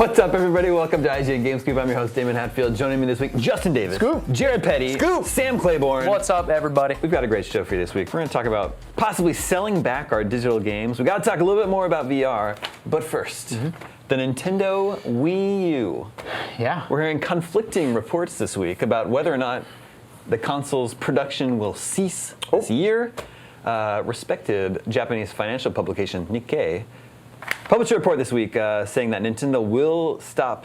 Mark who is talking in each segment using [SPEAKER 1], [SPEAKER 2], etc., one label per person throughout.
[SPEAKER 1] What's up, everybody? Welcome to IGN Game Scoop. I'm your host, Damon Hatfield. Joining me this week, Justin Davis,
[SPEAKER 2] Scoop.
[SPEAKER 1] Jared Petty,
[SPEAKER 2] Scoop.
[SPEAKER 1] Sam Claiborne.
[SPEAKER 3] What's up, everybody?
[SPEAKER 1] We've got a great show for you this week. We're going to talk about possibly selling back our digital games. We've got to talk a little bit more about VR. But first, the Nintendo Wii U.
[SPEAKER 2] Yeah.
[SPEAKER 1] We're hearing conflicting reports this week about whether or not the console's production will cease this year. Respected Japanese financial publication Nikkei published a report this week saying that Nintendo will stop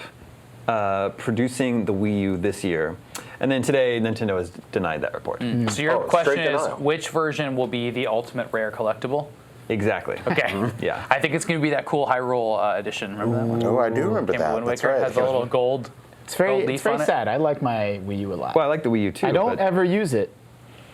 [SPEAKER 1] producing the Wii U this year. And then today, Nintendo has denied that report.
[SPEAKER 3] So your question is, which version will be the ultimate rare collectible?
[SPEAKER 1] Exactly.
[SPEAKER 3] Okay.
[SPEAKER 1] Yeah.
[SPEAKER 3] I think it's going to be that cool Hyrule edition. Remember that one?
[SPEAKER 4] Oh, I do remember that.
[SPEAKER 3] Wind
[SPEAKER 4] That's
[SPEAKER 3] Waker
[SPEAKER 4] right.
[SPEAKER 3] has a little gold.
[SPEAKER 2] It's very
[SPEAKER 3] leaf on it.
[SPEAKER 2] sad. I like my Wii U a lot.
[SPEAKER 1] Well, I like the Wii U too.
[SPEAKER 2] I don't ever use it,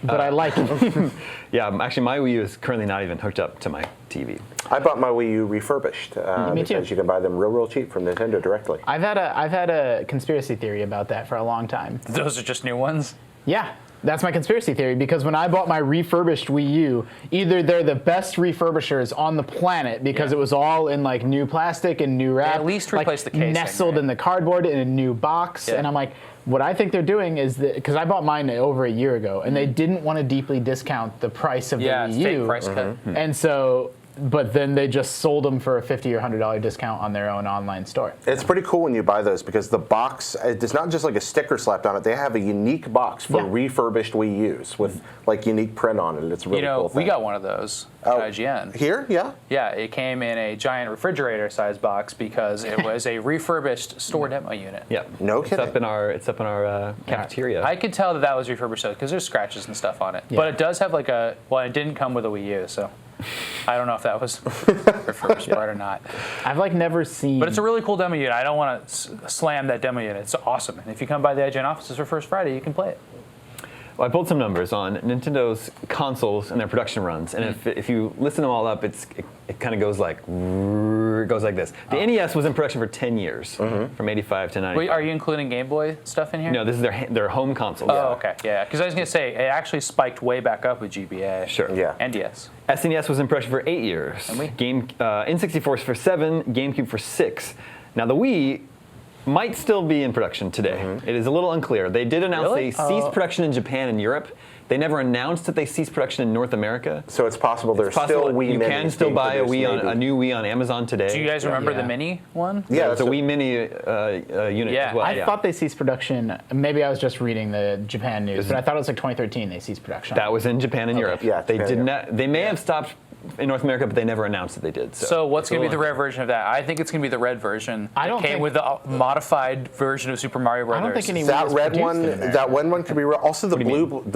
[SPEAKER 2] but I like it.
[SPEAKER 1] Yeah, actually, my Wii U is currently not even hooked up to my TV.
[SPEAKER 4] I bought my Wii U refurbished
[SPEAKER 2] Me too.
[SPEAKER 4] because you can buy them real cheap from Nintendo directly.
[SPEAKER 2] I've had a conspiracy theory about that for a long time.
[SPEAKER 3] Those are just new ones?
[SPEAKER 2] Yeah. That's my conspiracy theory, because when I bought my refurbished Wii U, either they're the best refurbishers on the planet because it was all in like new plastic and new wrap.
[SPEAKER 3] They at least replaced the casing,
[SPEAKER 2] nestled
[SPEAKER 3] right?
[SPEAKER 2] in the cardboard in a new box.
[SPEAKER 3] Yeah.
[SPEAKER 2] And I'm like, what I think they're doing is that, because I bought mine over a year ago, and they didn't want to deeply discount the price of the Wii
[SPEAKER 3] it's
[SPEAKER 2] U.
[SPEAKER 3] fake price cut.
[SPEAKER 2] And so, but then they just sold them for a $50 or $100 discount on their own online store.
[SPEAKER 4] It's pretty cool when you buy those because the box, it's not just like a sticker slapped on it. They have a unique box for refurbished Wii U's with like unique print on it. It's a really cool thing.
[SPEAKER 3] We got one of those at IGN.
[SPEAKER 4] Here? Yeah?
[SPEAKER 3] Yeah, it came in a giant refrigerator-sized box because it was a refurbished store demo unit.
[SPEAKER 1] Yeah.
[SPEAKER 4] No kidding.
[SPEAKER 1] It's up in our cafeteria.
[SPEAKER 3] I could tell that was refurbished because there's scratches and stuff on it. But it does have like it didn't come with a Wii U, so I don't know if that was refurbished or not.
[SPEAKER 2] I've like never seen.
[SPEAKER 3] But it's a really cool demo unit. I don't want to slam that demo unit. It's awesome. And if you come by the IGN offices for First Friday, you can play it.
[SPEAKER 1] Well, I pulled some numbers on Nintendo's consoles and their production runs, and if you listen them all up, it kind of goes like this. The NES was in production for 10 years, from 85 to 95.
[SPEAKER 3] Wait, are you including Game Boy stuff in here?
[SPEAKER 1] No, this is their home console.
[SPEAKER 3] Oh, okay, yeah. Because I was going to say, it actually spiked way back up with GBA.
[SPEAKER 1] Sure.
[SPEAKER 4] Yeah.
[SPEAKER 3] And DS.
[SPEAKER 1] SNES was in production for 8 years.
[SPEAKER 3] And Wii?
[SPEAKER 1] N64 for 7, GameCube for 6. Now the Wii might still be in production today. It is a little unclear. They did announce they ceased production in Japan and Europe. They never announced that they ceased production in North America.
[SPEAKER 4] So it's possible there's still Wii
[SPEAKER 1] You
[SPEAKER 4] Minis
[SPEAKER 1] can still
[SPEAKER 4] being
[SPEAKER 1] buy a
[SPEAKER 4] produced,
[SPEAKER 1] a new Wii on Amazon today.
[SPEAKER 3] Do you guys remember
[SPEAKER 2] Yeah.
[SPEAKER 3] the mini one?
[SPEAKER 4] Yeah,
[SPEAKER 1] It's a Wii Mini unit
[SPEAKER 3] Yeah.
[SPEAKER 1] as well.
[SPEAKER 2] I thought they ceased production. Maybe I was just reading the Japan news, but I thought it was like 2013 they ceased production.
[SPEAKER 1] that was in Japan and Europe.
[SPEAKER 4] Yeah,
[SPEAKER 1] they
[SPEAKER 4] Japan
[SPEAKER 1] did
[SPEAKER 4] and
[SPEAKER 1] not. They may have stopped in North America, but they never announced that they did.
[SPEAKER 3] So what's going to be the rare version of that? I think it's going to be the red version.
[SPEAKER 2] I don't
[SPEAKER 3] it came
[SPEAKER 2] think-
[SPEAKER 3] with the modified version of Super Mario Brothers.
[SPEAKER 2] I don't think any
[SPEAKER 4] That
[SPEAKER 2] Wii is
[SPEAKER 4] red
[SPEAKER 2] produced
[SPEAKER 4] one,
[SPEAKER 2] in America.
[SPEAKER 4] that one could be real. Also, the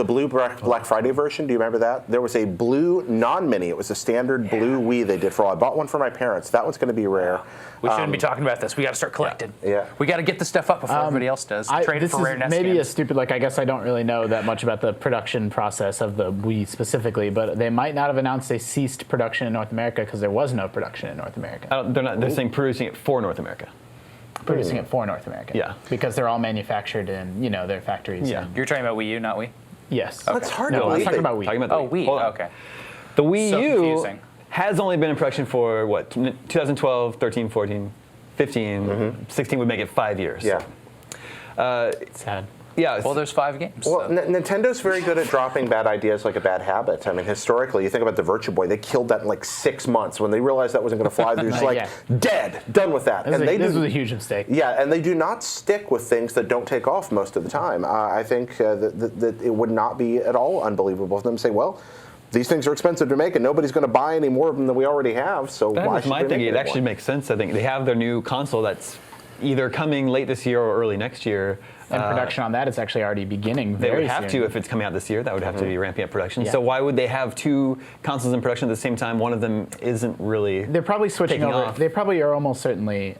[SPEAKER 4] blue Black Friday version. Do you remember that? There was a blue non-mini. It was a standard blue Wii they did for all. I bought one for my parents. That one's going to be rare.
[SPEAKER 3] We shouldn't be talking about this. We got to start collecting.
[SPEAKER 4] Yeah.
[SPEAKER 3] We got to get the stuff up before everybody else does. Trade it
[SPEAKER 2] this
[SPEAKER 3] for
[SPEAKER 2] is
[SPEAKER 3] rare NES
[SPEAKER 2] maybe
[SPEAKER 3] games.
[SPEAKER 2] a stupid, like I guess I don't really know that much about the production process of the Wii specifically, but they might not have announced they ceased production in North America because there was no production in North America.
[SPEAKER 1] They're not. They're saying producing it for North America.
[SPEAKER 2] Producing it for North America.
[SPEAKER 1] Yeah.
[SPEAKER 2] Because they're all manufactured in, their factories.
[SPEAKER 1] Yeah.
[SPEAKER 2] and-
[SPEAKER 3] You're talking about Wii U, not Wii?
[SPEAKER 2] Yes.
[SPEAKER 4] That's hard
[SPEAKER 2] No,
[SPEAKER 4] to
[SPEAKER 2] I was
[SPEAKER 4] believe.
[SPEAKER 2] talking about Wii.
[SPEAKER 1] Talking about
[SPEAKER 3] Oh,
[SPEAKER 1] the
[SPEAKER 3] Wii.
[SPEAKER 1] Hold on.
[SPEAKER 3] Okay.
[SPEAKER 1] The Wii
[SPEAKER 3] So
[SPEAKER 1] U
[SPEAKER 3] confusing.
[SPEAKER 1] has only been in production for what? 2012, 13, 14, 15, 16 would make it 5 years.
[SPEAKER 4] Yeah.
[SPEAKER 2] Sad.
[SPEAKER 1] Yeah.
[SPEAKER 3] Well, there's 5 games.
[SPEAKER 4] Well,
[SPEAKER 3] so.
[SPEAKER 4] Nintendo's very good at dropping bad ideas like a bad habit. I mean, historically, you think about the Virtual Boy, they killed that in like 6 months. When they realized that wasn't going to fly, they're just like,
[SPEAKER 2] Yeah.
[SPEAKER 4] dead, done with that.
[SPEAKER 2] This was a huge mistake.
[SPEAKER 4] Yeah, and they do not stick with things that don't take off most of the time. I think that it would not be at all unbelievable for them to say, well, these things are expensive to make, and nobody's going to buy any more of them than we already have, so
[SPEAKER 1] that
[SPEAKER 4] why
[SPEAKER 1] was
[SPEAKER 4] should
[SPEAKER 1] my
[SPEAKER 4] we
[SPEAKER 1] thinking.
[SPEAKER 4] make
[SPEAKER 1] It actually makes sense. I think they have their new console that's either coming late this year or early next year.
[SPEAKER 2] And production on that is actually already beginning
[SPEAKER 1] They
[SPEAKER 2] very
[SPEAKER 1] would have
[SPEAKER 2] soon.
[SPEAKER 1] to if it's coming out this year. That would have to be ramping up production.
[SPEAKER 2] Yeah.
[SPEAKER 1] So why would they have 2 consoles in production at the same time? One of them isn't really.
[SPEAKER 2] They're probably switching
[SPEAKER 1] taking
[SPEAKER 2] over.
[SPEAKER 1] off.
[SPEAKER 2] They probably are almost certainly.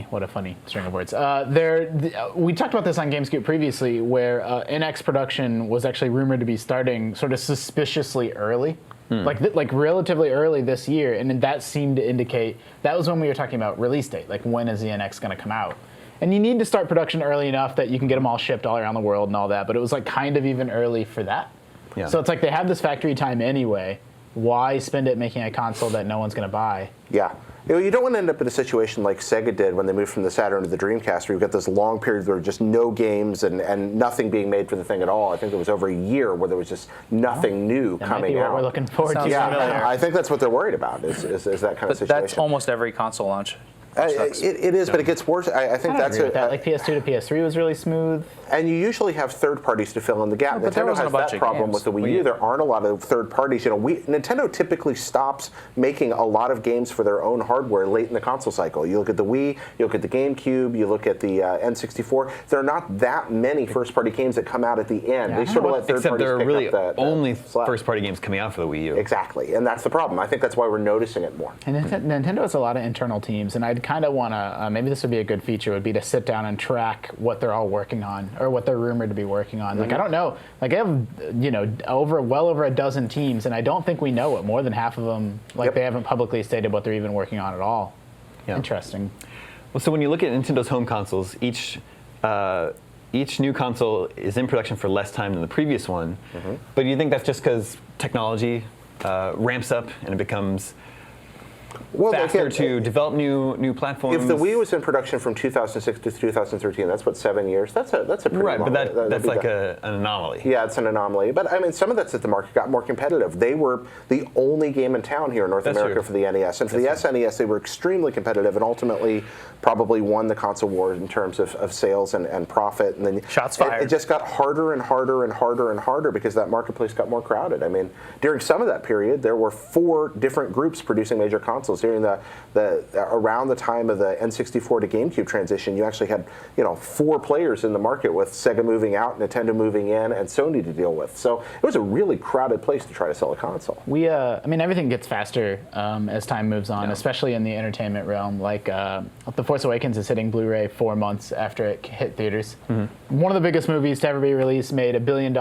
[SPEAKER 2] What a funny string of words. We talked about this on GameScoop previously, where NX production was actually rumored to be starting sort of suspiciously early. Like relatively early this year, and that seemed to indicate that was when we were talking about release date, like when is the NX going to come out? And you need to start production early enough that you can get them all shipped all around the world and all that, but it was like kind of even early for that.
[SPEAKER 1] Yeah.
[SPEAKER 2] So it's like they have this factory time anyway. Why spend it making a console that no one's going to buy?
[SPEAKER 4] Yeah. You don't want to end up in a situation like Sega did when they moved from the Saturn to the Dreamcast, where you've got this long period where just no games and nothing being made for the thing at all. I think there was over a year where there was just nothing new
[SPEAKER 2] That
[SPEAKER 4] coming
[SPEAKER 2] might be
[SPEAKER 4] out.
[SPEAKER 2] what we're looking forward to.
[SPEAKER 4] Yeah, I think that's what they're worried about is that kind of situation.
[SPEAKER 3] That's almost every console launch.
[SPEAKER 4] It is, but it gets worse. I think that's
[SPEAKER 2] agree with that. Like PS2 to PS3 was really smooth.
[SPEAKER 4] And you usually have third parties to fill in the gap.
[SPEAKER 3] but there
[SPEAKER 4] Nintendo
[SPEAKER 3] wasn't
[SPEAKER 4] has
[SPEAKER 3] a bunch
[SPEAKER 4] that
[SPEAKER 3] of
[SPEAKER 4] problem
[SPEAKER 3] games.
[SPEAKER 4] with the Wii U. There aren't a lot of third parties. Nintendo typically stops making a lot of games for their own hardware late in the console cycle. You look at the Wii, you look at the GameCube, you look at the N64. There are not that many first-party games that come out at the end.
[SPEAKER 2] Yeah,
[SPEAKER 4] They sort of let third
[SPEAKER 1] Except
[SPEAKER 4] parties
[SPEAKER 1] there are
[SPEAKER 4] pick
[SPEAKER 1] really
[SPEAKER 4] up the
[SPEAKER 1] only
[SPEAKER 4] slack.
[SPEAKER 1] first-party games coming out for the Wii U.
[SPEAKER 4] Exactly, and that's the problem. I think that's why we're noticing it more.
[SPEAKER 2] And Nintendo has a lot of internal teams, and I'd kind of want to, maybe this would be a good feature, would be to sit down and track what they're all working on, or what they're rumored to be working on. Like, I don't know. Like, I have, well over a dozen teams, and I don't think we know what more than half of them,
[SPEAKER 4] Yep.
[SPEAKER 2] they haven't publicly stated what they're even working on at all.
[SPEAKER 1] Yeah.
[SPEAKER 2] Interesting.
[SPEAKER 1] Well, so when you look at Nintendo's home consoles, each new console is in production for less time than the previous one. But do you think that's just because technology ramps up and it becomes faster to develop new platforms?
[SPEAKER 4] If the Wii was in production from 2006 to 2013, that's what, 7 years? That's a pretty
[SPEAKER 1] right,
[SPEAKER 4] long.
[SPEAKER 1] but that's like an anomaly.
[SPEAKER 4] Yeah, it's an anomaly. But I mean, some of that's that the market got more competitive. They were the only game in town here in North America
[SPEAKER 1] true.
[SPEAKER 4] for the NES. And for the SNES, they were extremely competitive and ultimately probably won the console war in terms of sales and profit. And then
[SPEAKER 3] Shots fired.
[SPEAKER 4] It just got harder and harder and harder and harder because that marketplace got more crowded. I mean, during some of that period, there were 4 different groups producing major consoles. During the around the time of the N64 to GameCube transition, you actually had 4 players in the market, with Sega moving out, Nintendo moving in, and Sony to deal with. So it was a really crowded place to try to sell a console.
[SPEAKER 2] Everything gets faster as time moves on, especially in the entertainment realm. Like, The Force Awakens is hitting Blu-ray 4 months after it hit theaters. One of the biggest movies to ever be released, made $1 billion,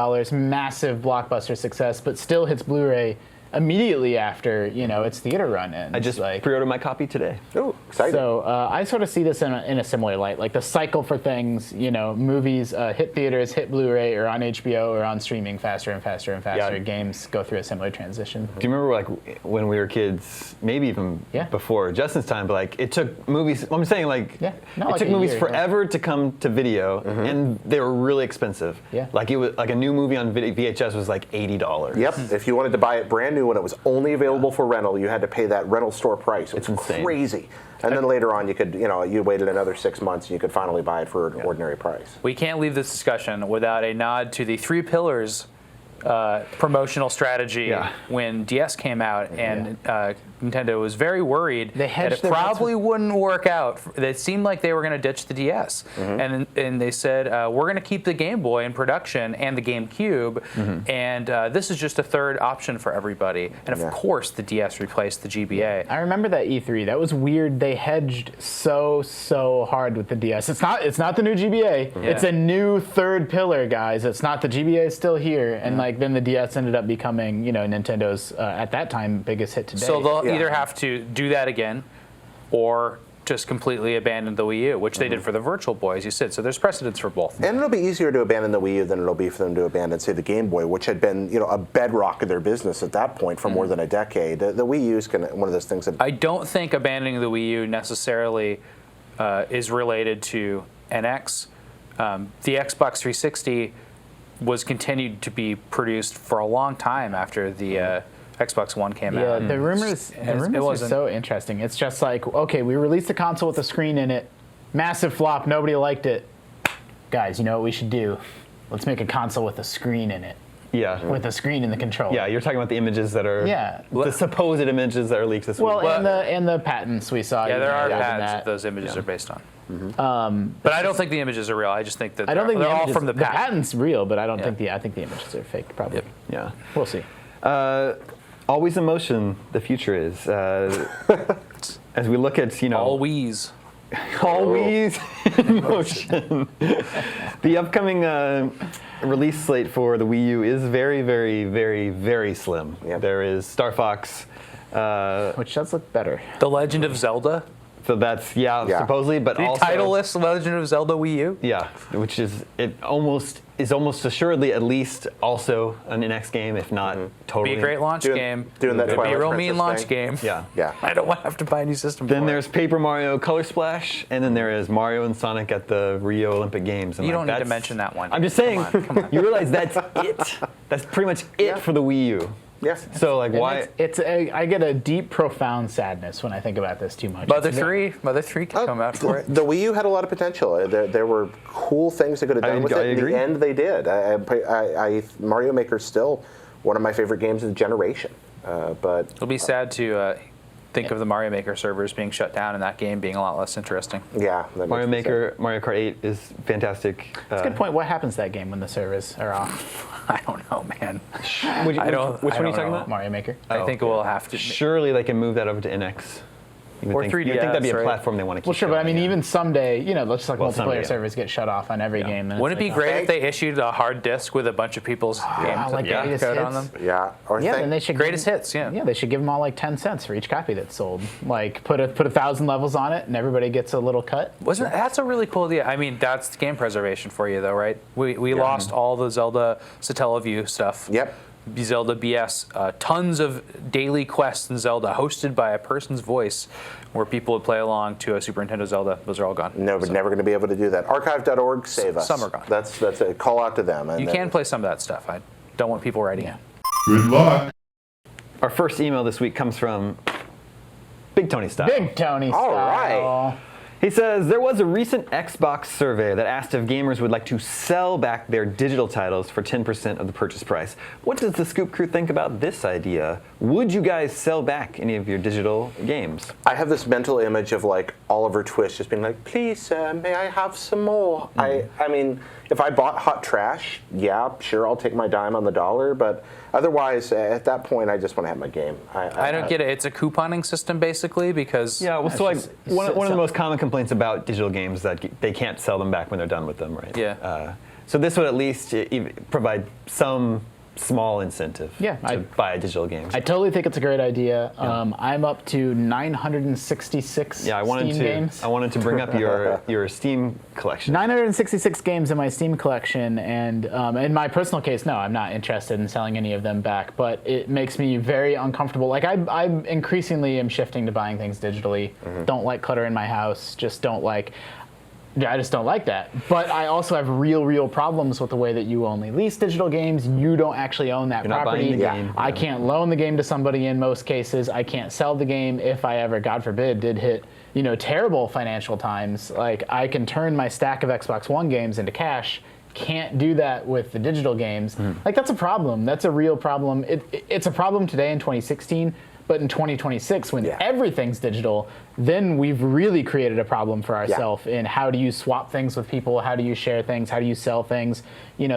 [SPEAKER 2] massive blockbuster success, but still hits Blu-ray immediately after its theater run ends.
[SPEAKER 1] I just pre-ordered my copy today.
[SPEAKER 4] Oh, exciting.
[SPEAKER 2] So I sort of see this in a similar light, like the cycle for things. Movies hit theaters, hit Blu-ray, or on HBO, or on streaming faster and faster and faster.
[SPEAKER 1] Yeah.
[SPEAKER 2] Games go through a similar transition.
[SPEAKER 1] Do you remember like when we were kids, maybe even before Justin's time, but like it took movies, I'm saying like, it took movies forever to come to video, and they were really expensive.
[SPEAKER 2] Yeah.
[SPEAKER 1] Like it was like a new movie on VHS was like $80.
[SPEAKER 4] Yep. If you wanted to buy it brand new when it was only available for rental, you had to pay that rental store price. It's
[SPEAKER 1] insane.
[SPEAKER 4] Crazy. And then later on, you could, you waited another 6 months, and you could finally buy it for an ordinary price.
[SPEAKER 3] We can't leave this discussion without a nod to the 3 pillars promotional strategy when DS came out, and Nintendo was very worried that it probably wouldn't work out. It seemed like they were going to ditch the DS, and they said, we're going to keep the Game Boy in production and the GameCube, and this is just a third option for everybody. And of course, the DS replaced the GBA.
[SPEAKER 2] I remember that E3. That was weird. They hedged so hard with the DS. It's not the new GBA. It's a new third pillar, guys. It's not the GBA is still here, and then the DS ended up becoming Nintendo's at that time biggest hit today.
[SPEAKER 3] So they'll either have to do that again, or just completely abandon the Wii U, which they did for the Virtual Boy, as you said. So there's precedence for both.
[SPEAKER 4] And it'll be easier to abandon the Wii U than it'll be for them to abandon, say, the Game Boy, which had been, a bedrock of their business at that point for more than a decade. The Wii U is one of those things that
[SPEAKER 3] I don't think abandoning the Wii U necessarily is related to NX. The Xbox 360 was continued to be produced for a long time after the Xbox One came out.
[SPEAKER 2] Yeah, the rumors are so interesting. It's just like, okay, we released a console with a screen in it, massive flop, nobody liked it. Guys, you know what we should do? Let's make a console with a screen in it.
[SPEAKER 1] Yeah.
[SPEAKER 2] With a screen in the controller.
[SPEAKER 1] Yeah, you're talking about the images that are the supposed images that are leaked this week.
[SPEAKER 2] And the patents we saw.
[SPEAKER 3] Yeah, there are patents that those images are based on. But I don't think the images are real. I just think that they're all from the patent.
[SPEAKER 2] The patent's real, but I don't think I think the images are fake, probably.
[SPEAKER 3] Yep.
[SPEAKER 1] Yeah.
[SPEAKER 2] We'll see.
[SPEAKER 1] Always in motion, the future is. As we look at,
[SPEAKER 3] all Wii's.
[SPEAKER 1] Always in motion. The upcoming release slate for the Wii U is very, very, very, very slim. Yep. There is Star Fox.
[SPEAKER 2] Which does look better.
[SPEAKER 3] The Legend of Zelda.
[SPEAKER 1] So that's supposedly, but
[SPEAKER 3] the
[SPEAKER 1] also
[SPEAKER 3] titleless Legend of Zelda Wii U.
[SPEAKER 1] Yeah, which is almost assuredly at least also an NX game, if not totally.
[SPEAKER 3] Be a great launch game.
[SPEAKER 4] Doing that
[SPEAKER 3] It'd be a
[SPEAKER 4] Twilight
[SPEAKER 3] real
[SPEAKER 4] Princess
[SPEAKER 3] mean launch
[SPEAKER 4] thing.
[SPEAKER 3] game.
[SPEAKER 1] Yeah.
[SPEAKER 3] I don't want to have to buy a new system.
[SPEAKER 1] Then
[SPEAKER 3] for
[SPEAKER 1] there's Paper Mario Color Splash, and then there is Mario and Sonic at the Rio Olympic Games. And
[SPEAKER 3] You don't need to mention that one.
[SPEAKER 1] I'm just saying,
[SPEAKER 3] Come on.
[SPEAKER 1] you realize that's it. That's pretty much it for the Wii U.
[SPEAKER 4] Yes.
[SPEAKER 1] So like, why?
[SPEAKER 2] I get a deep, profound sadness when I think about this too much.
[SPEAKER 3] Mother 3 can come out for it.
[SPEAKER 4] The Wii U had a lot of potential. There were cool things they could have done with it. In the end, they did. Mario Maker's still one of my favorite games of the generation. But
[SPEAKER 3] It'll be sad to think of the Mario Maker servers being shut down and that game being a lot less interesting.
[SPEAKER 4] yeah, that
[SPEAKER 1] Mario
[SPEAKER 4] makes me
[SPEAKER 1] Maker, Mario Kart 8 is fantastic.
[SPEAKER 2] That's a good point. What happens to that game when the servers are off?
[SPEAKER 3] I don't know, man.
[SPEAKER 1] Which
[SPEAKER 3] I
[SPEAKER 1] one are you
[SPEAKER 3] don't
[SPEAKER 1] talking
[SPEAKER 3] know.
[SPEAKER 1] about?
[SPEAKER 2] Mario Maker.
[SPEAKER 3] I think we'll have to.
[SPEAKER 1] Surely they can move that over to NX. You
[SPEAKER 3] Or
[SPEAKER 1] would think
[SPEAKER 3] 3DS,
[SPEAKER 1] that'd be a
[SPEAKER 3] right?
[SPEAKER 1] platform they want to keep.
[SPEAKER 2] Well, sure, but I
[SPEAKER 1] going,
[SPEAKER 2] mean,
[SPEAKER 1] yeah.
[SPEAKER 2] even someday, let's like multiplayer
[SPEAKER 1] someday, yeah.
[SPEAKER 2] servers get shut off on every game. Then
[SPEAKER 3] Wouldn't it be
[SPEAKER 2] it's
[SPEAKER 3] great
[SPEAKER 2] like,
[SPEAKER 3] if they issued a hard disk with a bunch of people's games
[SPEAKER 2] like
[SPEAKER 3] and
[SPEAKER 2] greatest
[SPEAKER 3] code on
[SPEAKER 2] hits?
[SPEAKER 3] them?
[SPEAKER 4] Yeah. Or
[SPEAKER 2] Yeah, then they should
[SPEAKER 3] Greatest hits, yeah.
[SPEAKER 2] Yeah, they should give them all like 10 cents for each copy that's sold. Like put 1,000 levels on it, and everybody gets a little cut.
[SPEAKER 3] That's a really cool idea. I mean, that's game preservation for you, though, right? We lost all the Zelda Satellaview stuff.
[SPEAKER 4] Yep.
[SPEAKER 3] Zelda BS, tons of daily quests in Zelda hosted by a person's voice where people would play along to a Super Nintendo Zelda. Those are all gone.
[SPEAKER 4] No, but never going to be able to do that. Archive.org, save us.
[SPEAKER 3] Some are gone.
[SPEAKER 4] That's a call out to them.
[SPEAKER 3] You can play some of that stuff. I don't want people writing in.
[SPEAKER 5] Good luck.
[SPEAKER 1] Our first email this week comes from Big Tony Style.
[SPEAKER 2] Big Tony
[SPEAKER 4] All
[SPEAKER 2] style.
[SPEAKER 4] right.
[SPEAKER 1] He says, there was a recent Xbox survey that asked if gamers would like to sell back their digital titles for 10% of the purchase price. What does the Scoop Crew think about this idea? Would you guys sell back any of your digital games?
[SPEAKER 4] I have this mental image of like Oliver Twist just being like, please, may I have some more? I mean, if I bought Hot Trash, yeah, sure, I'll take my dime on the dollar, but otherwise, at that point, I just want to have my game.
[SPEAKER 3] I don't get it. It's a couponing system, basically, because...
[SPEAKER 1] Yeah, well, so like one of the most common complaints about digital games is that they can't sell them back when they're done with them, right?
[SPEAKER 3] Yeah.
[SPEAKER 1] So this would at least provide some small incentive to buy a digital game.
[SPEAKER 2] I totally think it's a great idea. I'm up to 966 Steam games.
[SPEAKER 1] I wanted to bring up your Steam collection.
[SPEAKER 2] 966 games in my Steam collection, and in my personal case, no, I'm not interested in selling any of them back, but it makes me very uncomfortable. Like, I increasingly am shifting to buying things digitally. Don't like clutter in my house, I just don't like that. But I also have real problems with the way that you only lease digital games. You don't actually own that
[SPEAKER 1] You're
[SPEAKER 2] property.
[SPEAKER 1] not buying the game.
[SPEAKER 2] I can't loan the game to somebody in most cases. I can't sell the game if I ever, God forbid, did hit terrible financial times. Like, I can turn my stack of Xbox One games into cash. Can't do that with the digital games. Like, that's a problem. That's a real problem. It's a problem today in 2016. But in 2026, when everything's digital, then we've really created a problem for ourselves in how do you swap things with people, how do you share things, how do you sell things.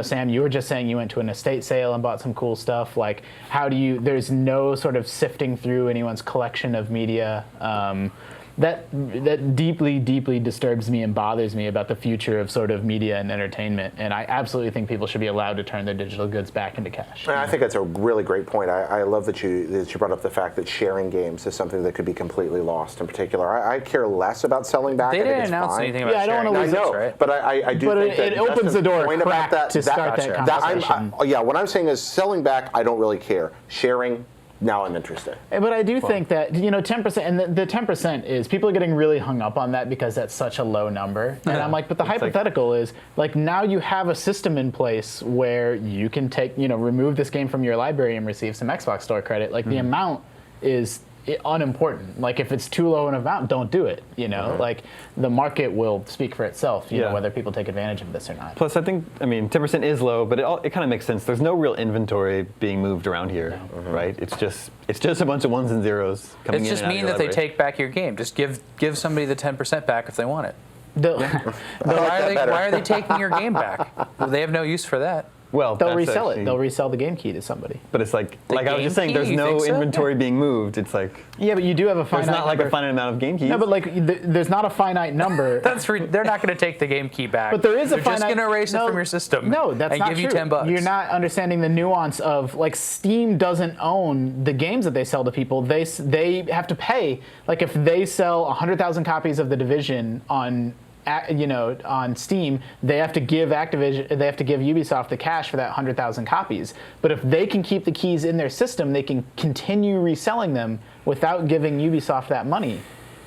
[SPEAKER 2] Sam, you were just saying you went to an estate sale and bought some cool stuff. Like, there's no sort of sifting through anyone's collection of media. That deeply disturbs me and bothers me about the future of sort of media and entertainment. And I absolutely think people should be allowed to turn their digital goods back into cash.
[SPEAKER 4] I think that's a really great point. I love that you brought up the fact that sharing games is something that could be completely lost in particular. I care less about selling back.
[SPEAKER 3] They
[SPEAKER 4] I think
[SPEAKER 3] didn't
[SPEAKER 4] it's
[SPEAKER 3] announce
[SPEAKER 4] fine.
[SPEAKER 3] anything about
[SPEAKER 2] I don't
[SPEAKER 3] sharing.
[SPEAKER 2] wanna lose
[SPEAKER 4] I know,
[SPEAKER 3] right?
[SPEAKER 4] but I do
[SPEAKER 2] But
[SPEAKER 4] think that
[SPEAKER 2] it opens the door
[SPEAKER 4] point
[SPEAKER 2] crack
[SPEAKER 4] about
[SPEAKER 2] to start that conversation.
[SPEAKER 4] What I'm saying is selling back, I don't really care. Sharing, now I'm interested.
[SPEAKER 2] But I do think that 10%, and the 10% is people are getting really hung up on that because that's such a low number. And I'm like, but the hypothetical is like now you have a system in place where you can take remove this game from your library and receive some Xbox Store credit. Like the amount is unimportant. Like if it's too low an amount, don't do it. Like the market will speak for itself. Whether people take advantage of this or not.
[SPEAKER 1] Plus, I think 10% is low, but it kind of makes sense. There's no real inventory being moved around here, right? It's just a bunch of ones and zeros coming in.
[SPEAKER 3] It's just mean that they take back your game. Just give somebody the 10% back if they want it. Why are they taking your game back? Well, they have no use for that.
[SPEAKER 1] Well,
[SPEAKER 2] they'll
[SPEAKER 1] that's
[SPEAKER 2] resell
[SPEAKER 1] actually-
[SPEAKER 2] it. They'll resell the game key to somebody.
[SPEAKER 1] But it's like I was
[SPEAKER 3] game
[SPEAKER 1] just saying,
[SPEAKER 3] key,
[SPEAKER 1] there's
[SPEAKER 3] you
[SPEAKER 1] no
[SPEAKER 3] think so?
[SPEAKER 1] inventory being moved. It's like
[SPEAKER 2] Yeah, but you do have a finite
[SPEAKER 1] there's not like
[SPEAKER 2] number.
[SPEAKER 1] a finite amount of game keys.
[SPEAKER 2] No, but like there's not a finite number.
[SPEAKER 3] They're not going to take the game key back.
[SPEAKER 2] But there is a
[SPEAKER 3] They're
[SPEAKER 2] finite.
[SPEAKER 3] just going to erase it from your system.
[SPEAKER 2] No, that's
[SPEAKER 3] and
[SPEAKER 2] not
[SPEAKER 3] give
[SPEAKER 2] true.
[SPEAKER 3] you $10.
[SPEAKER 2] You're not understanding the nuance of like Steam doesn't own the games that they sell to people. They have to pay. Like if they sell 100,000 copies of The Division on Steam, they have to give Ubisoft the cash for that 100,000 copies. But if they can keep the keys in their system, they can continue reselling them without giving Ubisoft that money.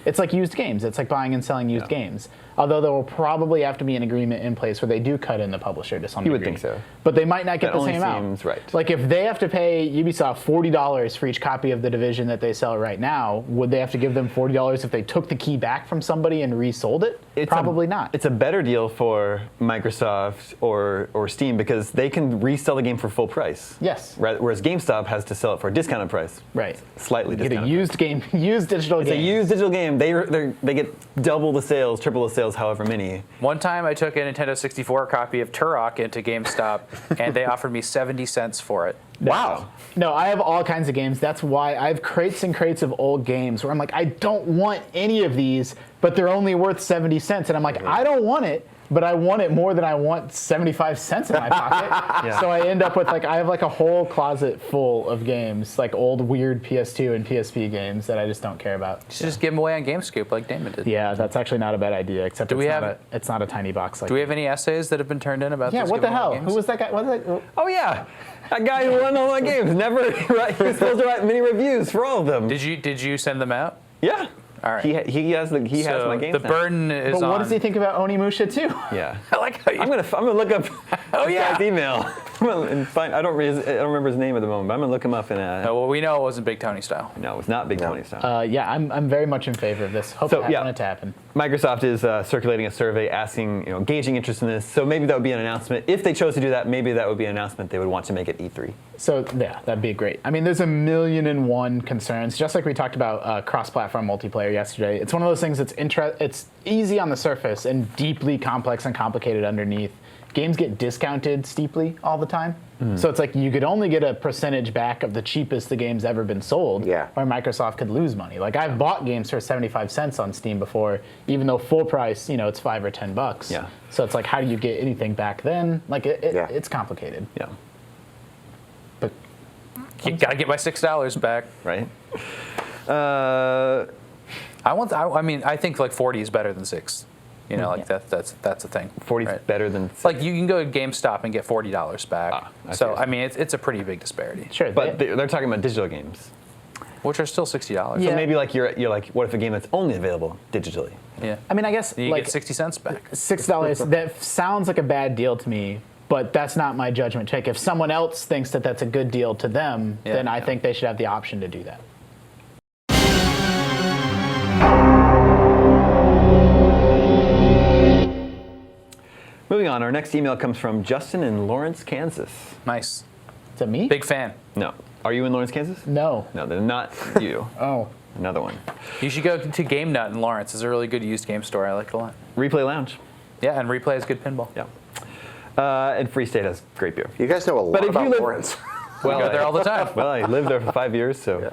[SPEAKER 2] It's like used games. It's like buying and selling used games. Although there will probably have to be an agreement in place where they do cut in the publisher to some degree.
[SPEAKER 1] You would think so.
[SPEAKER 2] But they might not get
[SPEAKER 1] That
[SPEAKER 2] the
[SPEAKER 1] only
[SPEAKER 2] same amount.
[SPEAKER 1] seems right.
[SPEAKER 2] Like if they have to pay Ubisoft $40 for each copy of The Division that they sell right now, would they have to give them $40 if they took the key back from somebody and resold it? Probably not.
[SPEAKER 1] It's a better deal for Microsoft or Steam because they can resell the game for full price.
[SPEAKER 2] Yes.
[SPEAKER 1] Whereas GameStop has to sell it for a discounted price.
[SPEAKER 2] Right.
[SPEAKER 1] Slightly
[SPEAKER 2] Get
[SPEAKER 1] discounted.
[SPEAKER 2] a used game, used digital
[SPEAKER 1] It's
[SPEAKER 2] game.
[SPEAKER 1] a used digital game. They get double the sales, triple the sales, however many.
[SPEAKER 3] One time I took a Nintendo 64 copy of Turok into GameStop, and they offered me 70 cents for it.
[SPEAKER 1] Wow.
[SPEAKER 2] No, I have all kinds of games. That's why I have crates and crates of old games where I'm like, I don't want any of these, but they're only worth 70 cents. And I'm like, I don't want it, but I want it more than I want 75 cents in my pocket.
[SPEAKER 1] Yeah.
[SPEAKER 2] So I end up with I have a whole closet full of games, like old weird PS2 and PSP games that I just don't care about.
[SPEAKER 3] You should just give them away on GameScoop like Damon did.
[SPEAKER 2] Yeah, that's actually not a bad idea, except it's not a tiny box.
[SPEAKER 3] Do we have any essays that have been turned in about
[SPEAKER 2] Yeah,
[SPEAKER 3] this?
[SPEAKER 2] what the
[SPEAKER 3] giving away
[SPEAKER 2] hell?
[SPEAKER 3] games?
[SPEAKER 2] Who was that guy? What was that?
[SPEAKER 1] Oh yeah, that guy who won all my games. Never. He was supposed to write many reviews for all of them.
[SPEAKER 3] Did you send them out?
[SPEAKER 1] Yeah.
[SPEAKER 3] All right.
[SPEAKER 1] He has my games.
[SPEAKER 3] The
[SPEAKER 1] now.
[SPEAKER 3] burden is
[SPEAKER 2] But
[SPEAKER 3] on.
[SPEAKER 2] what does he think about Onimusha 2?
[SPEAKER 1] Yeah.
[SPEAKER 3] I like how you.
[SPEAKER 1] I'm gonna look up this
[SPEAKER 3] yeah.
[SPEAKER 1] guy's email and find. I don't remember his name at the moment, but I'm gonna look him up and.
[SPEAKER 3] No, well, we know it wasn't Big Tony style.
[SPEAKER 1] No, it's not Big Tony style.
[SPEAKER 2] Yeah, I'm very much in favor of this. Hope I want it to happen.
[SPEAKER 1] Microsoft is circulating a survey asking, gauging interest in this. So maybe that would be an announcement. If they chose to do that, maybe that would be an announcement they would want to make at E3.
[SPEAKER 2] So yeah, that'd be great. I mean, there's 1,000,001 concerns. Just like we talked about cross-platform multiplayer yesterday, it's one of those things that's it's easy on the surface and deeply complex and complicated underneath. Games get discounted steeply all the time. So it's like you could only get a percentage back of the cheapest the game's ever been sold,
[SPEAKER 4] Yeah.
[SPEAKER 2] or Microsoft could lose money. Like I've bought games for 75 cents on Steam before, even though full price, it's $5 or $10.
[SPEAKER 1] Yeah.
[SPEAKER 2] So it's like, how do you get anything back then? Like it's complicated.
[SPEAKER 1] Yeah.
[SPEAKER 2] But
[SPEAKER 3] You gotta get my $6 back.
[SPEAKER 1] Right.
[SPEAKER 3] I think like 40 is better than 6. That's a thing.
[SPEAKER 1] 40 is
[SPEAKER 3] right?
[SPEAKER 1] better than.
[SPEAKER 3] Like you can go to GameStop and get $40 back.
[SPEAKER 1] I
[SPEAKER 3] So
[SPEAKER 1] see.
[SPEAKER 3] I mean, it's a pretty big disparity.
[SPEAKER 2] sure,
[SPEAKER 1] But they're talking about digital games.
[SPEAKER 3] Which are still $60.
[SPEAKER 2] Yeah.
[SPEAKER 1] So maybe like you're like, what if a game that's only available digitally?
[SPEAKER 3] Yeah.
[SPEAKER 2] I mean, I guess
[SPEAKER 3] You
[SPEAKER 2] like
[SPEAKER 3] get 60 cents back.
[SPEAKER 2] $6. That sounds like a bad deal to me, but that's not my judgment check. If someone else thinks that that's a good deal to them, then I think they should have the option to do that.
[SPEAKER 1] Moving on, our next email comes from Justin in Lawrence, Kansas.
[SPEAKER 3] Nice.
[SPEAKER 2] Is that me?
[SPEAKER 3] Big fan.
[SPEAKER 1] No. Are you in Lawrence, Kansas?
[SPEAKER 2] No.
[SPEAKER 1] No, they're not you.
[SPEAKER 2] Oh.
[SPEAKER 1] Another one.
[SPEAKER 3] You should go to Game Nut in Lawrence. It's a really good used game store. I like it a lot.
[SPEAKER 1] Replay Lounge.
[SPEAKER 3] Yeah, and Replay is good pinball.
[SPEAKER 1] Yeah. And Free State has great beer.
[SPEAKER 4] You guys know a lot
[SPEAKER 1] if you
[SPEAKER 4] about
[SPEAKER 1] live-
[SPEAKER 4] Lawrence.
[SPEAKER 3] We go there all the time.
[SPEAKER 1] Well, I lived there for 5 years, so.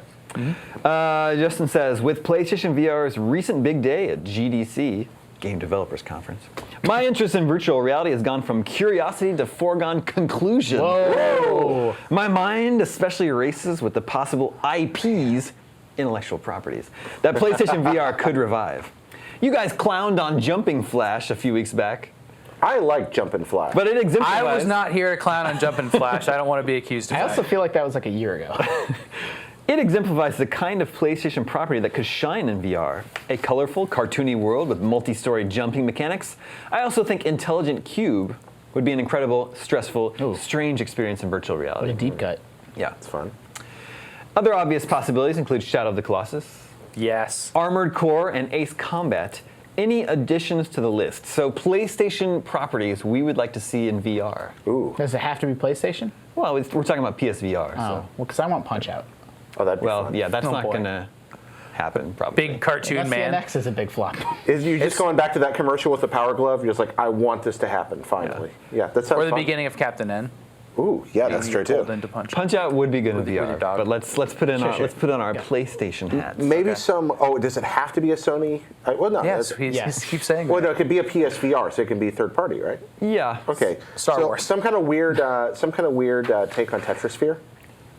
[SPEAKER 1] Justin says, with PlayStation VR's recent big day at GDC, Game Developers Conference, my interest in virtual reality has gone from curiosity to foregone conclusion.
[SPEAKER 2] Whoa.
[SPEAKER 1] My mind especially races with the possible IPs, intellectual properties, that PlayStation VR could revive. You guys clowned on Jumping Flash a few weeks back,
[SPEAKER 4] I like Jumpin' Flash.
[SPEAKER 1] but it exemplifies.
[SPEAKER 3] I was not here to clown on Jumpin' Flash. I don't want to be accused of
[SPEAKER 2] I
[SPEAKER 3] that.
[SPEAKER 2] also feel like that was like a year ago.
[SPEAKER 1] It exemplifies the kind of PlayStation property that could shine in VR. A colorful, cartoony world with multi-story jumping mechanics. I also think Intelligent Cube would be an incredible, stressful, strange experience in virtual reality.
[SPEAKER 2] What a deep cut.
[SPEAKER 1] Yeah.
[SPEAKER 4] It's fun.
[SPEAKER 1] Other obvious possibilities include Shadow of the Colossus,
[SPEAKER 3] Yes.
[SPEAKER 1] Armored Core, and Ace Combat. Any additions to the list? So PlayStation properties we would like to see in VR.
[SPEAKER 4] Ooh.
[SPEAKER 2] Does it have to be PlayStation?
[SPEAKER 1] Well, we're talking about PSVR.
[SPEAKER 2] Oh,
[SPEAKER 1] So.
[SPEAKER 2] well, because I want Punch-Out.
[SPEAKER 4] Oh, that'd be
[SPEAKER 1] Well,
[SPEAKER 4] fun.
[SPEAKER 1] yeah, that's
[SPEAKER 2] Oh,
[SPEAKER 1] not
[SPEAKER 2] boy.
[SPEAKER 1] going to happen, probably.
[SPEAKER 3] Big cartoon man.
[SPEAKER 2] SCNX is a big flop.
[SPEAKER 4] Is you just going back to that commercial with the Power Glove? You're just like, I want this to happen finally. Yeah, that sounds
[SPEAKER 3] Or the
[SPEAKER 4] fun.
[SPEAKER 3] beginning of Captain N.
[SPEAKER 4] Ooh, yeah, that's true too.
[SPEAKER 3] Into
[SPEAKER 1] Punch Out would be good in
[SPEAKER 3] With your
[SPEAKER 1] VR,
[SPEAKER 3] dog.
[SPEAKER 1] but let's put in
[SPEAKER 2] Sure.
[SPEAKER 1] let's put on our PlayStation hats.
[SPEAKER 4] Maybe some. Oh, does it have to be a Sony? Well, no.
[SPEAKER 3] Yes, he keeps saying
[SPEAKER 4] Well,
[SPEAKER 3] that.
[SPEAKER 4] no, it could be a PSVR, so it can be third party, right?
[SPEAKER 1] Yeah.
[SPEAKER 4] Okay.
[SPEAKER 3] Star
[SPEAKER 4] so
[SPEAKER 3] Wars.
[SPEAKER 4] Some kind of weird take on Tetrisphere.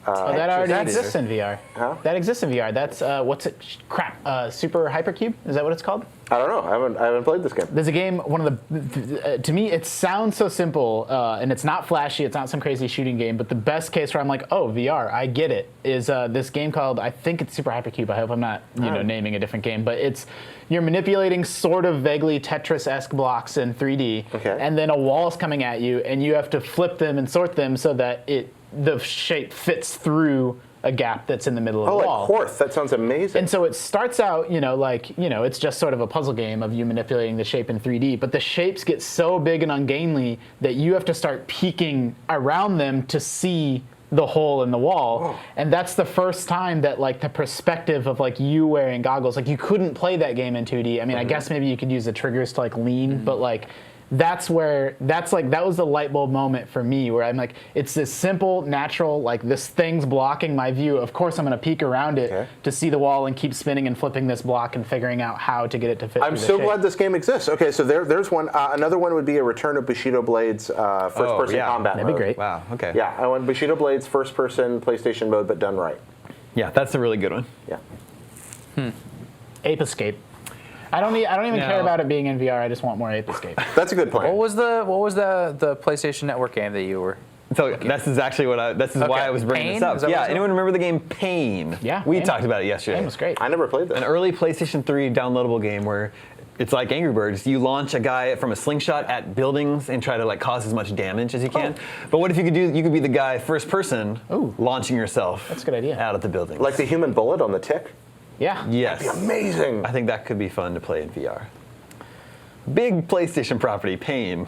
[SPEAKER 2] That already exists in VR.
[SPEAKER 4] Huh?
[SPEAKER 2] That exists in VR. That's what's it? Crap. Super Hypercube. Is that what it's called?
[SPEAKER 4] I don't know. I haven't played this game.
[SPEAKER 2] There's a game. One of the to me, it sounds so simple, and it's not flashy. It's not some crazy shooting game. But the best case where I'm like, oh, VR, I get it. Is this game called? I think it's Super Hypercube. I hope I'm not naming a different game. But you're manipulating sort of vaguely Tetris-esque blocks in 3D, and then a wall's coming at you, and you have to flip them and sort them so that the shape fits through a gap that's in the middle of the wall.
[SPEAKER 4] Oh, like Horth. That sounds amazing.
[SPEAKER 2] And so it starts out, it's just sort of a puzzle game of you manipulating the shape in 3D, but the shapes get so big and ungainly that you have to start peeking around them to see the hole in the wall. Oh. And that's the first time that the perspective of you wearing goggles, you couldn't play that game in 2D. I mean, I guess maybe you could use the triggers to lean, but that was the light bulb moment for me where I'm like, it's this simple, natural, this thing's blocking my view. Of course, I'm going to peek around it to see the wall and keep spinning and flipping this block and figuring out how to get it to fit.
[SPEAKER 4] I'm so glad this game exists. Okay, so there's one. Another one would be a Return of Bushido Blade's first-person combat
[SPEAKER 2] That'd
[SPEAKER 4] mode.
[SPEAKER 2] be great.
[SPEAKER 1] Wow. Okay.
[SPEAKER 4] Yeah, I want Bushido Blade's first-person PlayStation mode, but done right.
[SPEAKER 1] Yeah, that's a really good one.
[SPEAKER 4] Yeah.
[SPEAKER 2] Ape Escape. I don't even care about it being in VR. I just want more Ape Escape.
[SPEAKER 4] That's a good plan.
[SPEAKER 3] What was the PlayStation Network game that you were?
[SPEAKER 1] So this is actually why I was bringing
[SPEAKER 3] Pain?
[SPEAKER 1] this up.
[SPEAKER 3] Is that
[SPEAKER 1] Yeah,
[SPEAKER 3] what it's
[SPEAKER 1] anyone remember the game Pain?
[SPEAKER 2] Yeah,
[SPEAKER 1] We
[SPEAKER 2] Pain.
[SPEAKER 1] talked about it yesterday.
[SPEAKER 2] Pain was great.
[SPEAKER 4] I never played this.
[SPEAKER 1] An early PlayStation 3 downloadable game where it's like Angry Birds. You launch a guy from a slingshot at buildings and try to cause as much damage as you can. But what if you could be the guy first person launching yourself
[SPEAKER 2] That's a good idea.
[SPEAKER 1] out of the buildings.
[SPEAKER 4] Like the human bullet on the tick?
[SPEAKER 2] Yeah.
[SPEAKER 1] Yes.
[SPEAKER 4] That'd be amazing.
[SPEAKER 1] I think that could be fun to play in VR. Big PlayStation property, Pain.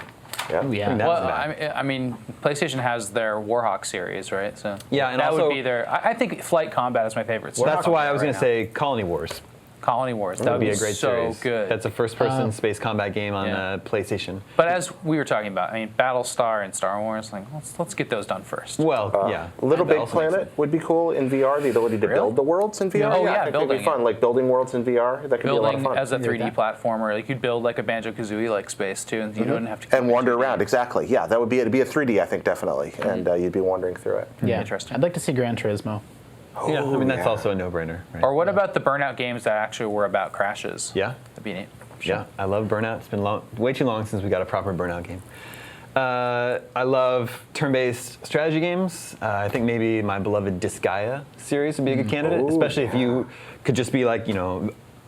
[SPEAKER 4] Yeah.
[SPEAKER 2] Ooh, yeah.
[SPEAKER 1] That was
[SPEAKER 3] Well,
[SPEAKER 1] bad.
[SPEAKER 3] I mean, PlayStation has their Warhawk series, right? So
[SPEAKER 1] Yeah, and
[SPEAKER 3] that
[SPEAKER 1] also-
[SPEAKER 3] would be their. I think Flight Combat is my favorite.
[SPEAKER 1] That's why I was going to
[SPEAKER 3] to
[SPEAKER 1] say Colony Wars.
[SPEAKER 3] Colony Wars. That
[SPEAKER 1] Would be a great
[SPEAKER 3] so
[SPEAKER 1] series.
[SPEAKER 3] good.
[SPEAKER 1] That's a first-person space combat game on
[SPEAKER 3] Yeah.
[SPEAKER 1] PlayStation.
[SPEAKER 3] But as we were talking about, I mean, Battlestar and Star Wars, let's get those done first.
[SPEAKER 1] Well, yeah.
[SPEAKER 4] Little
[SPEAKER 1] That
[SPEAKER 4] Big
[SPEAKER 1] also makes
[SPEAKER 4] Planet would be cool in VR. The ability to
[SPEAKER 3] Really?
[SPEAKER 4] build the worlds in VR.
[SPEAKER 3] Oh, yeah,
[SPEAKER 4] I think that'd
[SPEAKER 3] building
[SPEAKER 4] be fun.
[SPEAKER 3] it.
[SPEAKER 4] Like building worlds in VR. That could be a lot of
[SPEAKER 3] Building
[SPEAKER 4] fun.
[SPEAKER 3] as a 3D
[SPEAKER 2] that.
[SPEAKER 3] platformer, you could build like a Banjo-Kazooie like space too, and you don't have to.
[SPEAKER 4] and wander around. Exactly. Yeah, that would be it'd be a 3D. I think definitely, and you'd be wandering through it.
[SPEAKER 2] Yeah.
[SPEAKER 3] Interesting.
[SPEAKER 2] I'd like to see Gran Turismo.
[SPEAKER 1] Yeah, I mean, that's
[SPEAKER 4] yeah.
[SPEAKER 1] also a no-brainer. Right?
[SPEAKER 3] Or what about the Burnout games that actually were about crashes?
[SPEAKER 1] Yeah.
[SPEAKER 3] That'd be neat.
[SPEAKER 1] Yeah, I love Burnout. It's been way too long since we got a proper Burnout game. I love turn-based strategy games. I think maybe my beloved Disgaea series would be a good candidate, especially if you could just be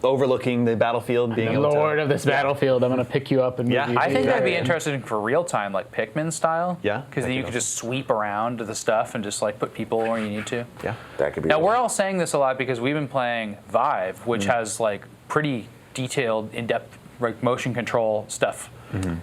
[SPEAKER 1] overlooking the battlefield, being able
[SPEAKER 2] Lord
[SPEAKER 1] to.
[SPEAKER 2] of this battlefield, I'm going to pick you up and move
[SPEAKER 1] Yeah.
[SPEAKER 2] you.
[SPEAKER 3] I think
[SPEAKER 2] here.
[SPEAKER 3] that'd be interesting for real time, like Pikmin style.
[SPEAKER 1] Yeah,
[SPEAKER 3] Because
[SPEAKER 1] that
[SPEAKER 3] then you
[SPEAKER 1] could
[SPEAKER 3] could just sweep around to the stuff and just put people where you need to.
[SPEAKER 1] Yeah.
[SPEAKER 4] That could be.
[SPEAKER 3] Now
[SPEAKER 4] really
[SPEAKER 3] we're all saying this a lot because we've been playing Vive, which has pretty detailed, in-depth motion control stuff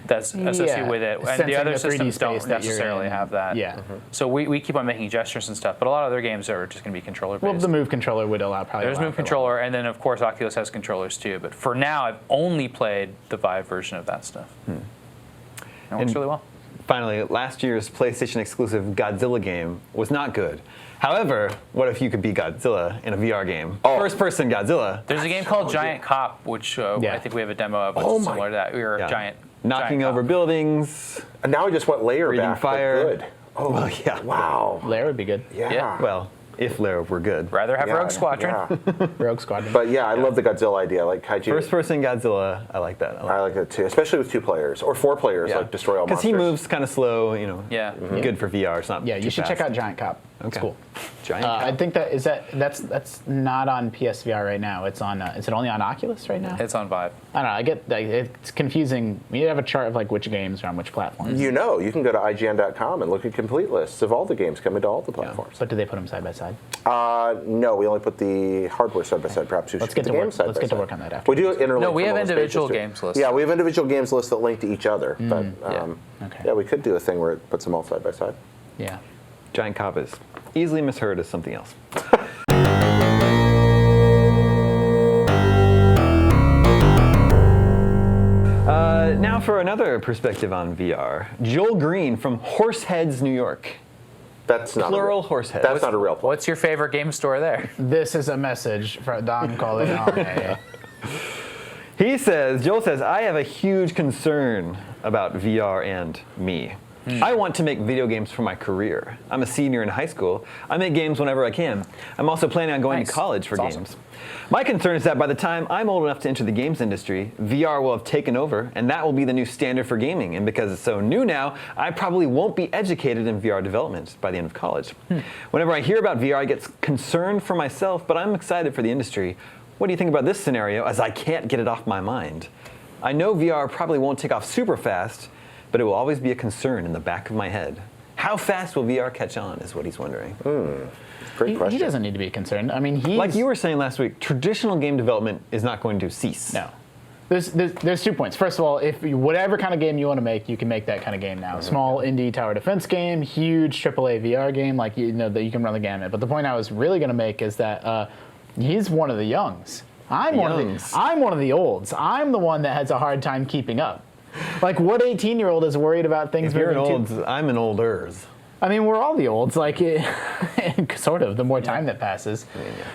[SPEAKER 3] that's associated with it, and
[SPEAKER 2] Sensing
[SPEAKER 3] the other
[SPEAKER 2] the 3D
[SPEAKER 3] systems
[SPEAKER 2] space
[SPEAKER 3] don't
[SPEAKER 2] that you're
[SPEAKER 3] necessarily
[SPEAKER 2] in.
[SPEAKER 3] have that.
[SPEAKER 2] Yeah.
[SPEAKER 3] So we keep on making gestures and stuff, but a lot of other games are just going to be controller based.
[SPEAKER 2] Well, the Move controller would probably
[SPEAKER 3] There's
[SPEAKER 2] allow
[SPEAKER 3] Move
[SPEAKER 2] for a lot.
[SPEAKER 3] controller, and then of course Oculus has controllers too. But for now, I've only played the Vive version of that stuff. And it works really well.
[SPEAKER 1] Finally, last year's PlayStation exclusive Godzilla game was not good. However, what if you could be Godzilla in a VR game? First-person Godzilla.
[SPEAKER 3] There's a game called Giant Cop, which I think we have a demo of, which is similar to that. We were a giant
[SPEAKER 1] knocking
[SPEAKER 3] giant
[SPEAKER 1] over
[SPEAKER 3] cop.
[SPEAKER 1] buildings.
[SPEAKER 4] And now I just went layer
[SPEAKER 1] Breathing
[SPEAKER 4] back.
[SPEAKER 1] fire.
[SPEAKER 4] But good. Oh
[SPEAKER 1] Well, yeah.
[SPEAKER 4] wow.
[SPEAKER 2] Lair would be good.
[SPEAKER 4] Yeah.
[SPEAKER 1] Well, if Lara were good.
[SPEAKER 3] Rather have Rogue Squadron.
[SPEAKER 4] Yeah.
[SPEAKER 2] Rogue Squadron.
[SPEAKER 4] But yeah, I love the Godzilla idea. Like kaiju.
[SPEAKER 1] First-person Godzilla, I like that.
[SPEAKER 4] I like that too, especially with 2 players or 4 players. Like destroy all
[SPEAKER 1] Because
[SPEAKER 4] monsters.
[SPEAKER 1] he moves kind of slow,
[SPEAKER 3] Yeah.
[SPEAKER 1] Good for VR. It's not
[SPEAKER 2] yeah, you
[SPEAKER 1] too
[SPEAKER 2] should check
[SPEAKER 1] fast.
[SPEAKER 2] out Giant Cop. It's
[SPEAKER 1] Okay.
[SPEAKER 2] cool.
[SPEAKER 1] Giant
[SPEAKER 2] I
[SPEAKER 1] Cop.
[SPEAKER 2] think that's not on PSVR right now. It's on. Is it only on Oculus right now?
[SPEAKER 3] It's on Vive.
[SPEAKER 2] I don't know. I get it's confusing. We need to have a chart of which games are on which platforms.
[SPEAKER 4] You can go to IGN.com and look at complete lists of all the games coming to all the platforms.
[SPEAKER 2] But do they put them side by side?
[SPEAKER 4] No, we only put the hardware side by side. Perhaps we
[SPEAKER 2] Let's
[SPEAKER 4] should
[SPEAKER 2] get
[SPEAKER 4] put
[SPEAKER 2] to
[SPEAKER 4] the
[SPEAKER 2] work.
[SPEAKER 4] games side
[SPEAKER 2] Let's
[SPEAKER 4] by
[SPEAKER 2] get to
[SPEAKER 4] side.
[SPEAKER 2] work on that after.
[SPEAKER 4] We do interlink.
[SPEAKER 3] No, we
[SPEAKER 4] from
[SPEAKER 3] have
[SPEAKER 4] all those
[SPEAKER 3] individual
[SPEAKER 4] pages, too.
[SPEAKER 3] games lists.
[SPEAKER 4] Yeah, we have individual games lists that link to each other. But
[SPEAKER 2] Okay.
[SPEAKER 4] yeah, we could do a thing where it puts them all side by side.
[SPEAKER 2] Yeah.
[SPEAKER 1] Giant Cop is easily misheard as something else. Now for another perspective on VR. Joel Green from Horseheads, New York
[SPEAKER 4] That's not
[SPEAKER 1] Plural horsehead.
[SPEAKER 4] That's not a real place.
[SPEAKER 3] What's your favorite game store there?
[SPEAKER 2] This is a message from Don Corleone.
[SPEAKER 1] Joel says, I have a huge concern about VR and me. I want to make video games for my career. I'm a senior in high school. I make games whenever I can. I'm also planning on going to college for
[SPEAKER 3] That's
[SPEAKER 1] games.
[SPEAKER 3] awesome.
[SPEAKER 1] My concern is that by the time I'm old enough to enter the games industry, VR will have taken over, and that will be the new standard for gaming. And because it's so new now, I probably won't be educated in VR development by the end of college. Whenever I hear about VR, I get concerned for myself, but I'm excited for the industry. What do you think about this scenario, as I can't get it off my mind? I know VR probably won't take off super fast, but it will always be a concern in the back of my head. How fast will VR catch on is what he's wondering.
[SPEAKER 4] Great question.
[SPEAKER 2] He doesn't need to be concerned. I mean, he's...
[SPEAKER 1] Like you were saying last week, traditional game development is not going to cease.
[SPEAKER 2] No. There's 2 points. First of all, if whatever kind of game you want to make, you can make that kind of game now. Small indie tower defense game, huge AAA VR game, like that you can run the gamut. But the point I was really going to make is that he's one of the youngs. I'm one of the olds. I'm the one that has a hard time keeping up. Like, what 18-year-old is worried about things?
[SPEAKER 1] If you're an olds, I'm an olders.
[SPEAKER 2] I mean, we're all the olds, like, sort of, the more time that passes.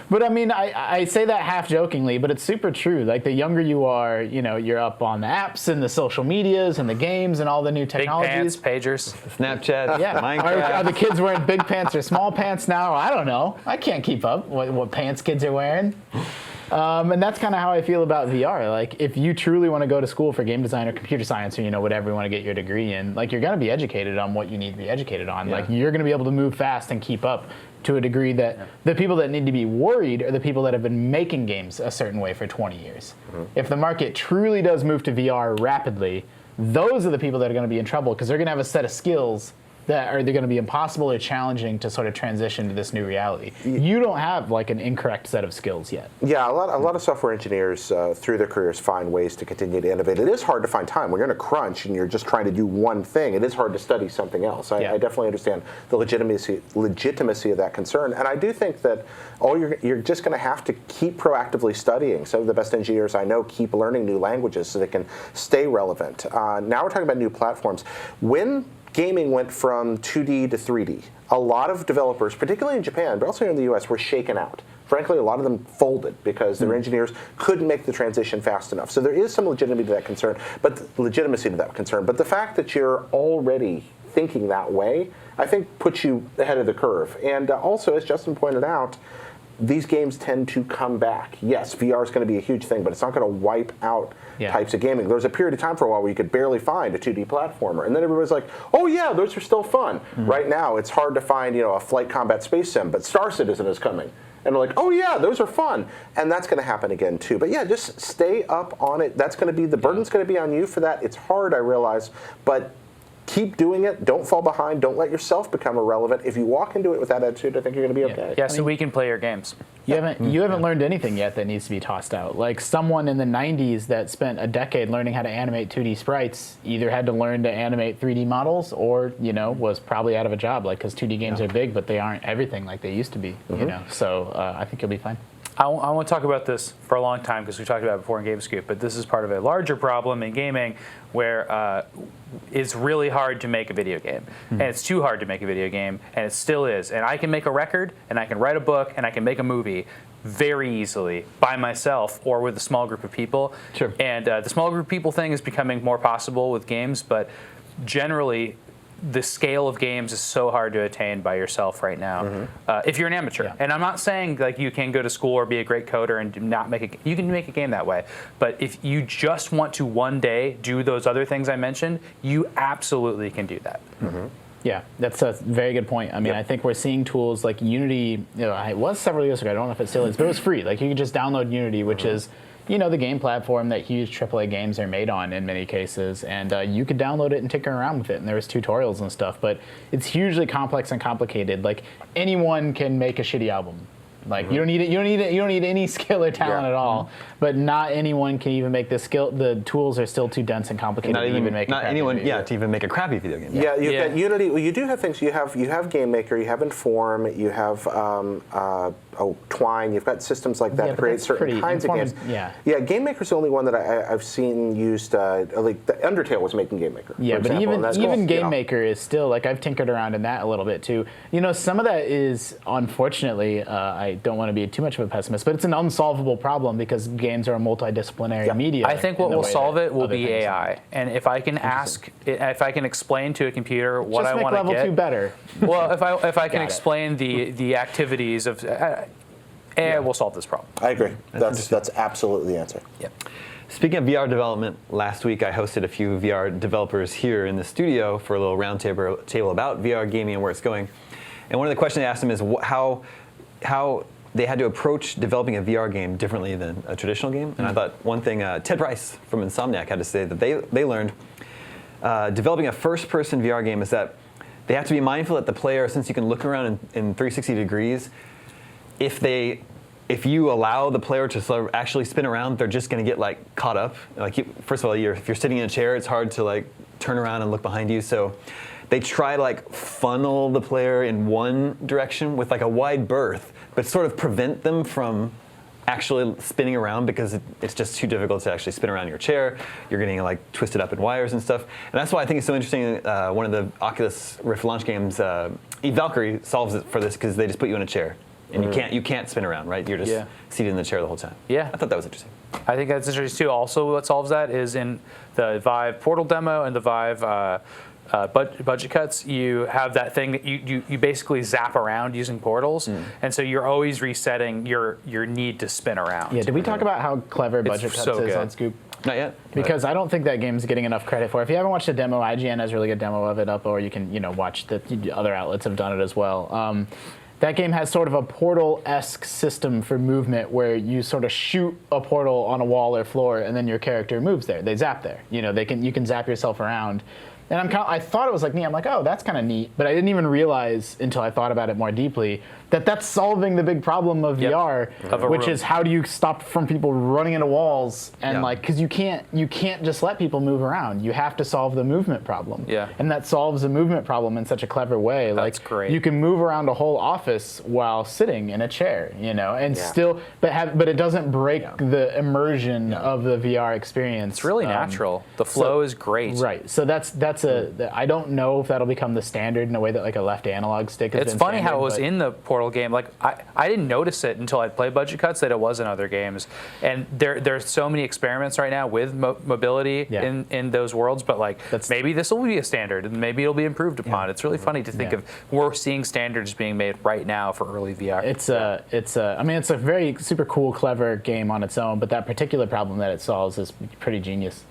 [SPEAKER 2] But I mean, I say that half jokingly, but it's super true. Like, the younger you are, you're up on the apps and the social medias and the games and all the new technologies.
[SPEAKER 3] Big pants, pagers.
[SPEAKER 1] Snapchat,
[SPEAKER 2] Yeah.
[SPEAKER 1] Minecraft.
[SPEAKER 2] Are the kids wearing big pants or small pants now? I don't know. I can't keep up what pants kids are wearing. And that's kind of how I feel about VR. Like, if you truly want to go to school for game design or computer science or, whatever you want to get your degree in, like, you're going to be educated on what you need to be educated on.
[SPEAKER 1] Yeah.
[SPEAKER 2] Like, you're going to be able to move fast and keep up to a degree that the people that need to be worried are the people that have been making games a certain way for 20 years. If the market truly does move to VR rapidly, those are the people that are going to be in trouble because they're going to have a set of skills that are either going to be impossible or challenging to sort of transition to this new reality. You don't have like an incorrect set of skills yet.
[SPEAKER 4] Yeah, a lot of software engineers through their careers find ways to continue to innovate. It is hard to find time when you're in a crunch and you're just trying to do one thing. It is hard to study something else. I definitely understand the legitimacy of that concern, and I do think that you're just going to have to keep proactively studying. Some of the best engineers I know keep learning new languages so they can stay relevant. Now we're talking about new platforms. When gaming went from 2D to 3D, a lot of developers, particularly in Japan, but also here in the US, were shaken out. Frankly, a lot of them folded because their engineers couldn't make the transition fast enough. So there is some legitimacy to that concern, but the fact that you're already thinking that way, I think puts you ahead of the curve. And also, as Justin pointed out, these games tend to come back. Yes, VR is going to be a huge thing, but it's not going to wipe out types of gaming. There was a period of time for a while where you could barely find a 2D platformer, and then everybody's like, oh yeah, those are still fun. Right now, it's hard to find a flight combat space sim, but Star Citizen is coming. And we're like, oh yeah, those are fun. And that's going to happen again too. But yeah, just stay up on it. That's going to be, the burden's going to be on you for that. It's hard, I realize, but keep doing it. Don't fall behind. Don't let yourself become irrelevant. If you walk into it with that attitude, I think you're going to be okay.
[SPEAKER 3] Yeah, so we can play your games.
[SPEAKER 2] You haven't learned anything yet that needs to be tossed out. Like someone in the 90s that spent a decade learning how to animate 2D sprites either had to learn to animate 3D models or, was probably out of a job. Like, because 2D games are big, but they aren't everything like they used to be, So I think you'll be fine.
[SPEAKER 3] I want to talk about this for a long time because we talked about it before in GameScoop, but this is part of a larger problem in gaming where it's really hard to make a video game. And it's too hard to make a video game, and it still is. And I can make a record, and I can write a book, and I can make a movie very easily by myself or with a small group of people.
[SPEAKER 1] Sure.
[SPEAKER 3] And the small group of people thing is becoming more possible with games, but generally, the scale of games is so hard to attain by yourself right now. If you're an amateur, and I'm not saying like you can go to school or be a great coder and not make you can make a game that way. But if you just want to one day do those other things I mentioned, you absolutely can do that.
[SPEAKER 2] Yeah, that's a very good point. I mean, I think we're seeing tools like Unity. It was several years ago. I don't know if it still is, but it was free. Like you could just download Unity, which is the game platform that huge AAA games are made on in many cases, and you could download it and tinker around with it, and there's tutorials and stuff, but it's hugely complex and complicated. Like, anyone can make a shitty album. Like you don't need it. You don't need any skill or talent at all. But not anyone can even make the skill. The tools are still too dense and complicated to even make.
[SPEAKER 1] Not anyone. To even make a crappy video game.
[SPEAKER 4] Yeah, you've got Unity. Well, you do have things. You have Game Maker. You have Inform. You have Twine. You've got systems like that to create certain kinds of games. Yeah. Game Maker's the only one that I've seen used. Like the Undertale was making Game Maker.
[SPEAKER 2] Yeah, but even Game Maker is still like I've tinkered around in that a little bit too. You know, some of that is unfortunately. I don't want to be too much of a pessimist, but it's an unsolvable problem because games are a multidisciplinary media.
[SPEAKER 3] I think what will solve it will be AI. And if I can if I can explain to a computer what I want to get.
[SPEAKER 2] Just make level 2 better.
[SPEAKER 3] Well, if I can explain the activities of AI will solve this problem.
[SPEAKER 4] I agree. That's absolutely the answer.
[SPEAKER 3] Yeah.
[SPEAKER 1] Speaking of VR development, last week I hosted a few VR developers here in the studio for a little roundtable about VR gaming and where it's going. And one of the questions I asked them is how they had to approach developing a VR game differently than a traditional game. And I thought one thing Ted Price from Insomniac had to say that they learned developing a first-person VR game is that they have to be mindful that the player, since you can look around in 360 degrees, if you allow the player to sort of actually spin around, they're just going to get like caught up. Like first of all, if you're sitting in a chair, it's hard to like turn around and look behind you. So they try to like funnel the player in one direction with like a wide berth, but sort of prevent them from actually spinning around because it's just too difficult to actually spin around your chair. You're getting like twisted up in wires and stuff. And that's why I think it's so interesting. One of the Oculus Rift launch games, Eve Valkyrie, solves it for this because they just put you in a chair. And you can't spin around, right? You're just seated in the chair the whole time.
[SPEAKER 3] Yeah.
[SPEAKER 1] I thought that was interesting.
[SPEAKER 3] I think that's interesting too. Also, what solves that is in the Vive Portal demo and the Vive budget cuts, you have that thing that you basically zap around using portals, and so you're always resetting your need to spin around.
[SPEAKER 2] Yeah, did we talk about how clever budget cuts is on Scoop?
[SPEAKER 1] Not yet.
[SPEAKER 2] Because I don't think that game's getting enough credit for it. If you haven't watched the demo, IGN has a really good demo of it up, or you can watch the other outlets have done it as well. That game has sort of a Portal-esque system for movement where you sort of shoot a portal on a wall or floor, and then your character moves there. They zap there. You can zap yourself around. And I thought it was like me. I'm like, oh, that's kind of neat. But I didn't even realize until I thought about it more deeply that that's solving the big problem of VR, which is how do you stop from people running into walls and because you can't just let people move around. You have to solve the movement problem.
[SPEAKER 3] Yeah.
[SPEAKER 2] And that solves the movement problem in such a clever way.
[SPEAKER 3] That's great.
[SPEAKER 2] You can move around a whole office while sitting in a chair, and still, but it doesn't break the immersion of the VR experience.
[SPEAKER 3] It's really natural. The flow is great.
[SPEAKER 2] Right. So I don't know if that'll become the standard in a way that like a left analog stick is.
[SPEAKER 3] It's funny how it was in the Portal game. Like I didn't notice it until I'd played budget cuts that it was in other games. And there's so many experiments right now with mobility in those worlds. But maybe this will be a standard and maybe it'll be improved upon. It's really funny to think of we're seeing standards being made right now for early VR.
[SPEAKER 2] It's a very super cool, clever game on its own. But that particular problem that it solves is pretty genius.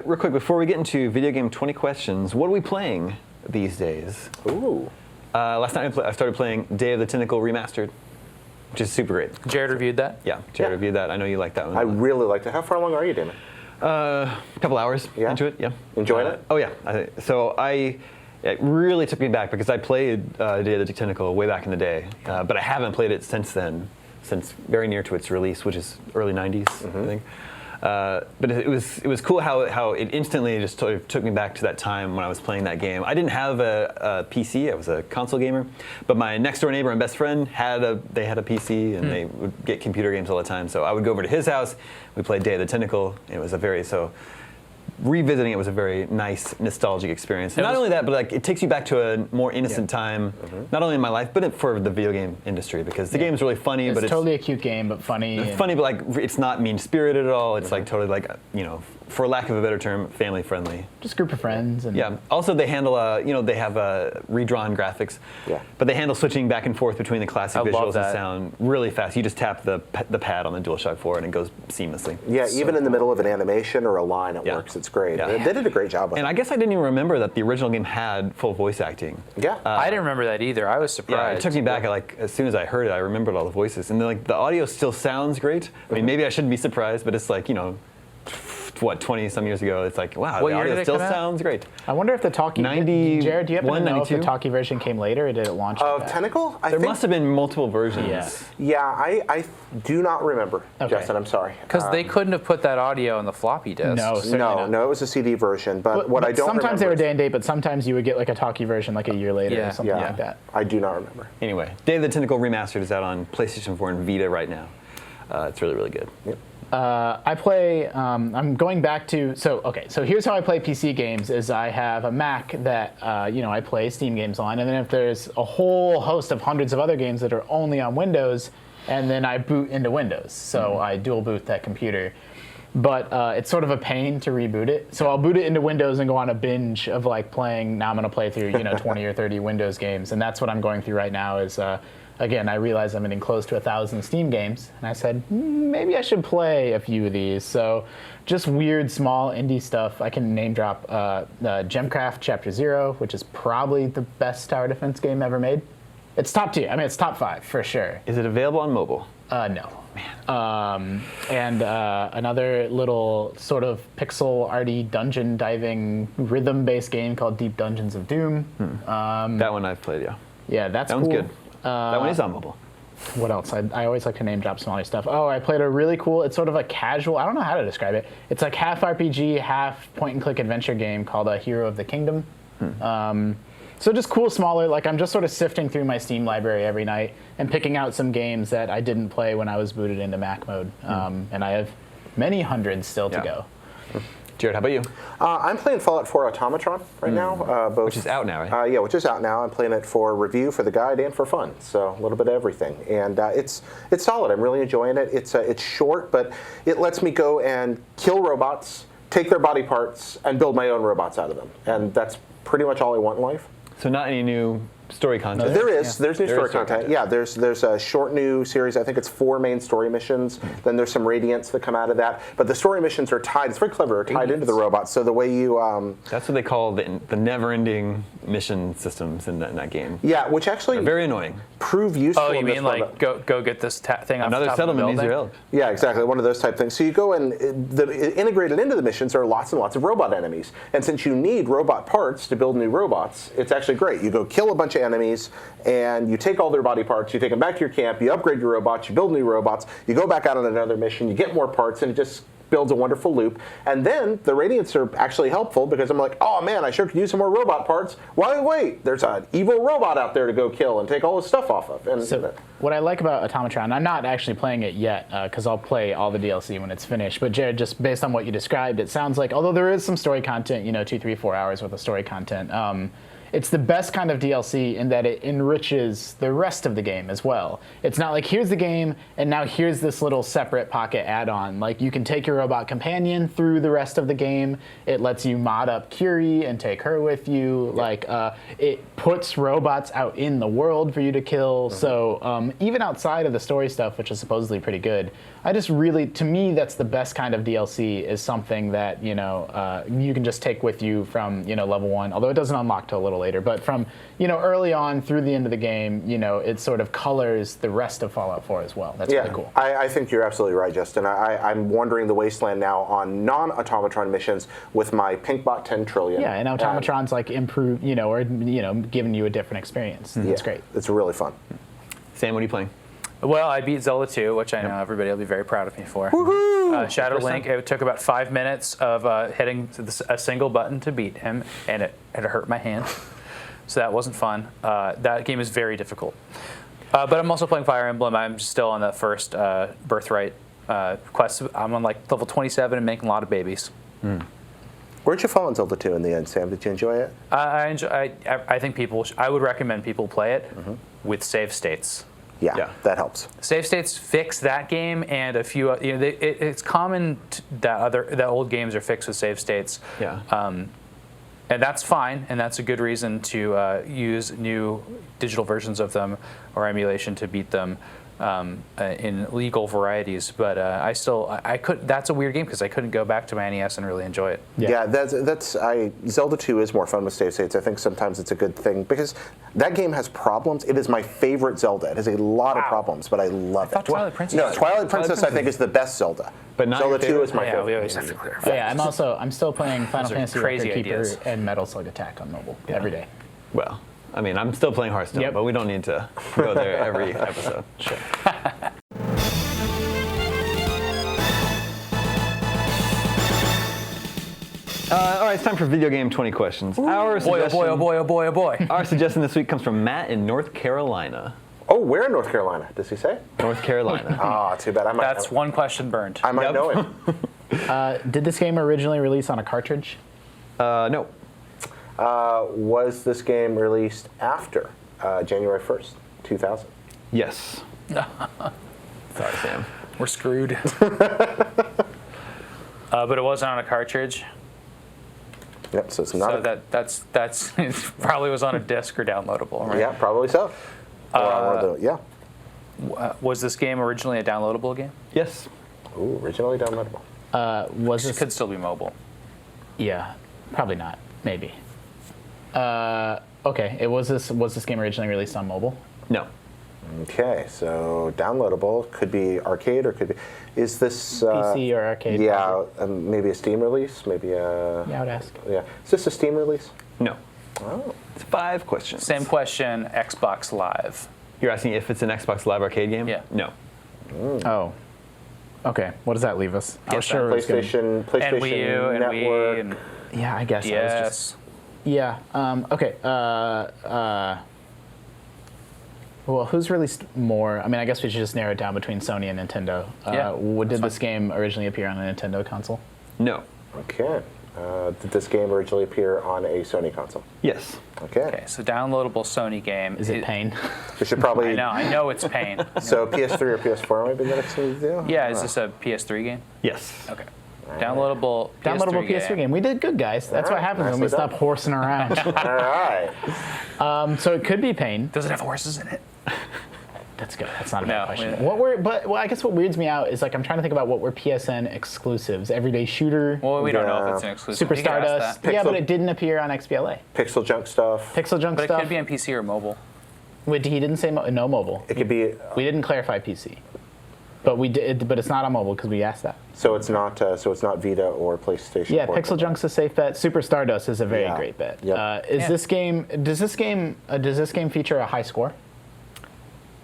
[SPEAKER 1] Real quick, before we get into video game 20 questions, what are we playing these days?
[SPEAKER 4] Ooh.
[SPEAKER 1] Last night I started playing Day of the Tentacle Remastered, which is super great.
[SPEAKER 3] Jared reviewed that?
[SPEAKER 1] Yeah, Jared reviewed that. I know you like that one.
[SPEAKER 4] I really liked it. How far along are you, Damon?
[SPEAKER 1] A couple hours into it, yeah.
[SPEAKER 4] Enjoying it?
[SPEAKER 1] Oh, yeah. It really took me back because I played Day of the Tentacle way back in the day, but I haven't played it since then, since very near to its release, which is early 90s, I think. But it was cool how it instantly just took me back to that time when I was playing that game. I didn't have a PC; I was a console gamer. But my next door neighbor and best friend had a PC, and they would get computer games all the time. So I would go over to his house. We played Day of the Tentacle. It was revisiting it was a very nice nostalgic experience. And not only that, but it takes you back to a more innocent time, not only in my life, but for the video game industry, because the game's really funny.
[SPEAKER 2] It's totally a cute game, but funny.
[SPEAKER 1] It's funny, but it's not mean-spirited at all. It's totally for lack of a better term, family friendly.
[SPEAKER 2] Just a group of friends. And
[SPEAKER 1] Also, they handle they have redrawn graphics.
[SPEAKER 4] Yeah.
[SPEAKER 1] But they handle switching back and forth between the classic visuals and sound really fast. You just tap the pad on the DualShock 4 and it goes seamlessly.
[SPEAKER 4] Yeah, even in the middle of an animation or a line, it works. It's great.
[SPEAKER 1] Yeah.
[SPEAKER 4] They did a great job with it.
[SPEAKER 1] And I guess I didn't even remember that the original game had full voice acting.
[SPEAKER 4] Yeah.
[SPEAKER 3] I didn't remember that either. I was surprised.
[SPEAKER 1] Yeah, it took me back. As soon as I heard it, I remembered all the voices. And the audio still sounds great. I mean, maybe I shouldn't be surprised, but it's what, 20 some years ago. It's like, wow,
[SPEAKER 3] What
[SPEAKER 1] the
[SPEAKER 3] year
[SPEAKER 1] audio
[SPEAKER 3] did it
[SPEAKER 1] still
[SPEAKER 3] come out?
[SPEAKER 1] sounds great.
[SPEAKER 2] I wonder if the talkie.
[SPEAKER 1] 91,
[SPEAKER 2] Jared, do you happen to know if the
[SPEAKER 1] 92?
[SPEAKER 2] talkie version came later, or did it launch?
[SPEAKER 4] Of
[SPEAKER 2] like that?
[SPEAKER 4] Tentacle?
[SPEAKER 1] There must have been multiple versions.
[SPEAKER 2] Yeah.
[SPEAKER 4] Yeah, I do not remember,
[SPEAKER 2] Okay.
[SPEAKER 4] Justin. I'm sorry.
[SPEAKER 3] Because they couldn't have put that audio on the floppy disk.
[SPEAKER 2] No, certainly not.
[SPEAKER 4] No, it was a CD version. But what I don't
[SPEAKER 2] sometimes they were
[SPEAKER 4] remember
[SPEAKER 2] day and date, but sometimes you would get like a talkie version like a year later
[SPEAKER 3] Yeah.
[SPEAKER 2] or something
[SPEAKER 4] Yeah.
[SPEAKER 2] like that.
[SPEAKER 4] I do not remember.
[SPEAKER 1] Anyway, Day of the Tentacle Remastered is out on PlayStation 4 and Vita right now. It's really, really good.
[SPEAKER 4] Yep.
[SPEAKER 2] I play. I'm going back to. So here's how I play PC games: is I have a Mac that I play Steam games on, and then if there's a whole host of hundreds of other games that are only on Windows, and then I boot into Windows. So I dual boot that computer. But it's sort of a pain to reboot it. So I'll boot it into Windows and go on a binge of like playing. Now I'm going to play through 20 or 30 Windows games, and that's what I'm going through right now. Is again, I realize I'm getting close to 1,000 Steam games, and I said maybe I should play a few of these. So just weird, small indie stuff. I can name drop Gemcraft Chapter 0, which is probably the best tower defense game ever made. It's top tier. I mean, it's top 5 for sure.
[SPEAKER 1] Is it available on mobile?
[SPEAKER 2] No. And another little sort of pixel arty dungeon diving rhythm-based game called Deep Dungeons of Doom.
[SPEAKER 1] That one I've played, yeah.
[SPEAKER 2] Yeah, that's
[SPEAKER 1] That
[SPEAKER 2] cool.
[SPEAKER 1] one's good. That one is on mobile.
[SPEAKER 2] What else? I always like to name drop some other stuff. Oh, I played a really cool, it's sort of a casual, I don't know how to describe it. It's like half RPG, half point-and-click adventure game called Hero of the Kingdom. So just cool, smaller, like I'm just sort of sifting through my Steam library every night and picking out some games that I didn't play when I was booted into Mac mode. And I have many hundreds still to go.
[SPEAKER 1] Jared, how about you?
[SPEAKER 4] I'm playing Fallout 4 Automatron right now.
[SPEAKER 1] Which is out now, right?
[SPEAKER 4] Yeah, which is out now. I'm playing it for review, for the guide, and for fun. So a little bit of everything, and it's solid. I'm really enjoying it. It's short, but it lets me go and kill robots, take their body parts, and build my own robots out of them. And that's pretty much all I want in life.
[SPEAKER 1] So not any new story content?
[SPEAKER 4] There is. There's new
[SPEAKER 1] There
[SPEAKER 4] story
[SPEAKER 1] is story
[SPEAKER 4] content.
[SPEAKER 1] content.
[SPEAKER 4] Yeah, there's a short new series. I think it's 4 main story missions. Then there's some radiants that come out of that. But the story missions are tied. It's very clever. They're tied into the robots. So the way you
[SPEAKER 1] That's what they call the never-ending mission systems in that game.
[SPEAKER 4] yeah, which actually
[SPEAKER 1] They're very annoying.
[SPEAKER 4] prove useful.
[SPEAKER 3] Oh, you
[SPEAKER 4] in this
[SPEAKER 3] mean
[SPEAKER 4] one,
[SPEAKER 3] like
[SPEAKER 4] but-
[SPEAKER 3] go get this thing off
[SPEAKER 1] Another
[SPEAKER 3] the top
[SPEAKER 1] settlement
[SPEAKER 3] of the
[SPEAKER 1] needs your
[SPEAKER 3] building?
[SPEAKER 1] help.
[SPEAKER 4] Yeah, exactly. One of those type things. So you go and integrated into the missions are lots and lots of robot enemies. And since you need robot parts to build new robots, it's actually great. You go kill a bunch of enemies, and you take all their body parts, you take them back to your camp, you upgrade your robots, you build new robots, you go back out on another mission, you get more parts, and it just builds a wonderful loop. And then the radiants are actually helpful because I'm like, oh man, I sure could use some more robot parts. Why wait? There's an evil robot out there to go kill and take all his stuff off of. And
[SPEAKER 2] So what I like about Automatron, I'm not actually playing it yet because I'll play all the DLC when it's finished. But Jared, just based on what you described, it sounds like, although there is some story content, 2, 3, 4 hours worth of story content, it's the best kind of DLC in that it enriches the rest of the game as well. It's not like, here's the game, and now here's this little separate pocket add-on. Like, you can take your robot companion through the rest of the game. It lets you mod up Curie and take her with you. Like, it puts robots out in the world for you to kill. So even outside of the story stuff, which is supposedly pretty good, I just really, to me, that's the best kind of DLC, is something that, you can just take with you from, level 1, although it doesn't unlock till a little later, but from, early on through the end of the game, it sort of colors the rest of Fallout 4 as well. That's really cool.
[SPEAKER 4] I think you're absolutely right, Justin. I'm wandering the wasteland now on non-Automatron missions with my Pinkbot 10 trillion.
[SPEAKER 2] Yeah, and Automatron's like improve, or giving you a different experience. That's great.
[SPEAKER 4] It's really fun.
[SPEAKER 1] Sam, what are you playing?
[SPEAKER 3] Well, I beat Zelda 2, which I know everybody will be very proud of me for. Shadow Link, it took about 5 minutes of hitting a single button to beat him, and it hurt my hand. So that wasn't fun. That game is very difficult. But I'm also playing Fire Emblem. I'm still on the first Birthright quest. I'm on like level 27 and making a lot of babies.
[SPEAKER 4] Where'd you fall in Zelda 2 in the end, Sam? Did you enjoy it?
[SPEAKER 3] I think I would recommend people play it with save states.
[SPEAKER 4] Yeah, that helps.
[SPEAKER 3] Save states fix that game and a few. It's common that old games are fixed with save states.
[SPEAKER 1] Yeah.
[SPEAKER 3] And that's fine, and that's a good reason to use new digital versions of them or emulation to beat them. in legal varieties, but I could. That's a weird game because I couldn't go back to my NES and really enjoy it.
[SPEAKER 4] Yeah, Zelda 2 is more fun with save states. I think sometimes it's a good thing because that game has problems. It is my favorite Zelda. It has a lot of problems, but I love it.
[SPEAKER 3] Twilight Princess.
[SPEAKER 4] No, Twilight Princess I think is the best Zelda.
[SPEAKER 1] But not
[SPEAKER 4] Zelda
[SPEAKER 1] your
[SPEAKER 4] 2 is my
[SPEAKER 3] Yeah,
[SPEAKER 4] favorite.
[SPEAKER 3] we always have to clarify.
[SPEAKER 2] Yeah, I'm still playing Final
[SPEAKER 3] Those are
[SPEAKER 2] Fantasy
[SPEAKER 3] crazy
[SPEAKER 2] Record Keeper
[SPEAKER 3] ideas.
[SPEAKER 2] and Metal Slug Attack on mobile every day.
[SPEAKER 1] Well, I mean, I'm still playing Hearthstone,
[SPEAKER 2] Yep.
[SPEAKER 1] but we don't need to go there every episode.
[SPEAKER 2] Sure.
[SPEAKER 1] All right, it's time for video game 20 questions.
[SPEAKER 3] Boy, oh boy, oh boy, oh boy, oh boy.
[SPEAKER 1] Our suggestion this week comes from Matt in North Carolina.
[SPEAKER 4] Oh, where in North Carolina? Does he say?
[SPEAKER 1] North Carolina.
[SPEAKER 4] Ah, too bad.
[SPEAKER 3] That's one question burned.
[SPEAKER 4] I might
[SPEAKER 1] Yep.
[SPEAKER 4] know him.
[SPEAKER 2] Did this game originally release on a cartridge?
[SPEAKER 1] No.
[SPEAKER 4] Was this game released after January 1st, 2000?
[SPEAKER 1] Yes. Sorry, Sam.
[SPEAKER 3] We're screwed. But it wasn't on a cartridge.
[SPEAKER 4] Yep, so it's not.
[SPEAKER 3] So that's it probably was on a disc or downloadable, right?
[SPEAKER 4] Yeah, probably so. Or on one of the, yeah.
[SPEAKER 3] Was this game originally a downloadable game?
[SPEAKER 1] Yes.
[SPEAKER 4] Ooh, originally downloadable.
[SPEAKER 2] Was
[SPEAKER 3] It
[SPEAKER 2] this?
[SPEAKER 3] could still be mobile.
[SPEAKER 2] Yeah, probably not. Maybe. Okay. Was this game originally released on mobile?
[SPEAKER 1] No.
[SPEAKER 4] Okay, so downloadable could be arcade or could be. Is this
[SPEAKER 2] PC or arcade?
[SPEAKER 4] Yeah, maybe a Steam release, maybe a.
[SPEAKER 2] Yeah, I would ask.
[SPEAKER 4] Yeah, is this a Steam release?
[SPEAKER 1] No.
[SPEAKER 4] Oh,
[SPEAKER 1] It's 5 questions.
[SPEAKER 3] Same question. Xbox Live.
[SPEAKER 1] You're asking if it's an Xbox Live Arcade game?
[SPEAKER 3] Yeah.
[SPEAKER 1] No.
[SPEAKER 2] Oh. Okay. What does that leave us? I was
[SPEAKER 3] Yes,
[SPEAKER 2] sure it was gonna-
[SPEAKER 4] PlayStation, PlayStation
[SPEAKER 3] And Wii U and
[SPEAKER 4] Network.
[SPEAKER 3] Wii and
[SPEAKER 2] Yeah, I guess. I was just,
[SPEAKER 3] yes.
[SPEAKER 2] yeah. Okay. Well, who's released more? I mean, I guess we should just narrow it down between Sony and Nintendo.
[SPEAKER 3] Yeah,
[SPEAKER 2] Did this game originally appear on a Nintendo console?
[SPEAKER 1] No.
[SPEAKER 4] Okay. Did this game originally appear on a Sony console?
[SPEAKER 1] Yes.
[SPEAKER 4] Okay.
[SPEAKER 3] Okay, so downloadable Sony game.
[SPEAKER 2] Is it pain?
[SPEAKER 4] We should probably.
[SPEAKER 3] I know it's pain.
[SPEAKER 4] So PS3 or PS4 might be the next thing to do?
[SPEAKER 3] Yeah, is this a PS3 game?
[SPEAKER 1] Yes.
[SPEAKER 3] Okay. Downloadable PS3
[SPEAKER 2] Downloadable PS3 game. We did good, guys. That's what
[SPEAKER 4] Alright,
[SPEAKER 2] happens when we
[SPEAKER 4] nicely
[SPEAKER 2] stop
[SPEAKER 4] done.
[SPEAKER 2] horsing around.
[SPEAKER 4] All right.
[SPEAKER 2] So it could be pain.
[SPEAKER 3] Does it have horses in it?
[SPEAKER 2] That's good. That's not a bad
[SPEAKER 3] No,
[SPEAKER 2] question.
[SPEAKER 3] yeah.
[SPEAKER 2] I guess what weirds me out is like I'm trying to think about what were PSN exclusives. Everyday Shooter,
[SPEAKER 3] Well, we don't know if
[SPEAKER 4] Yeah.
[SPEAKER 3] it's an exclusive.
[SPEAKER 2] Super
[SPEAKER 3] You could ask
[SPEAKER 2] Stardust.
[SPEAKER 3] that.
[SPEAKER 2] Yeah, but
[SPEAKER 4] Pixel-
[SPEAKER 2] it didn't appear on XBLA.
[SPEAKER 4] Pixel junk stuff.
[SPEAKER 2] Pixel Junk
[SPEAKER 3] But it
[SPEAKER 2] stuff.
[SPEAKER 3] could be on PC or mobile.
[SPEAKER 2] Wait, he didn't say no mobile.
[SPEAKER 4] It could be.
[SPEAKER 2] We didn't clarify PC, but we did. But it's not on mobile because we asked that.
[SPEAKER 4] So it's not. So it's not Vita or PlayStation.
[SPEAKER 2] Yeah,
[SPEAKER 4] portable.
[SPEAKER 2] Pixel Junk's a safe bet. Super Stardust is a very
[SPEAKER 4] Yeah.
[SPEAKER 2] great bet.
[SPEAKER 4] Yep.
[SPEAKER 3] Yeah.
[SPEAKER 2] Does this game feature a high score?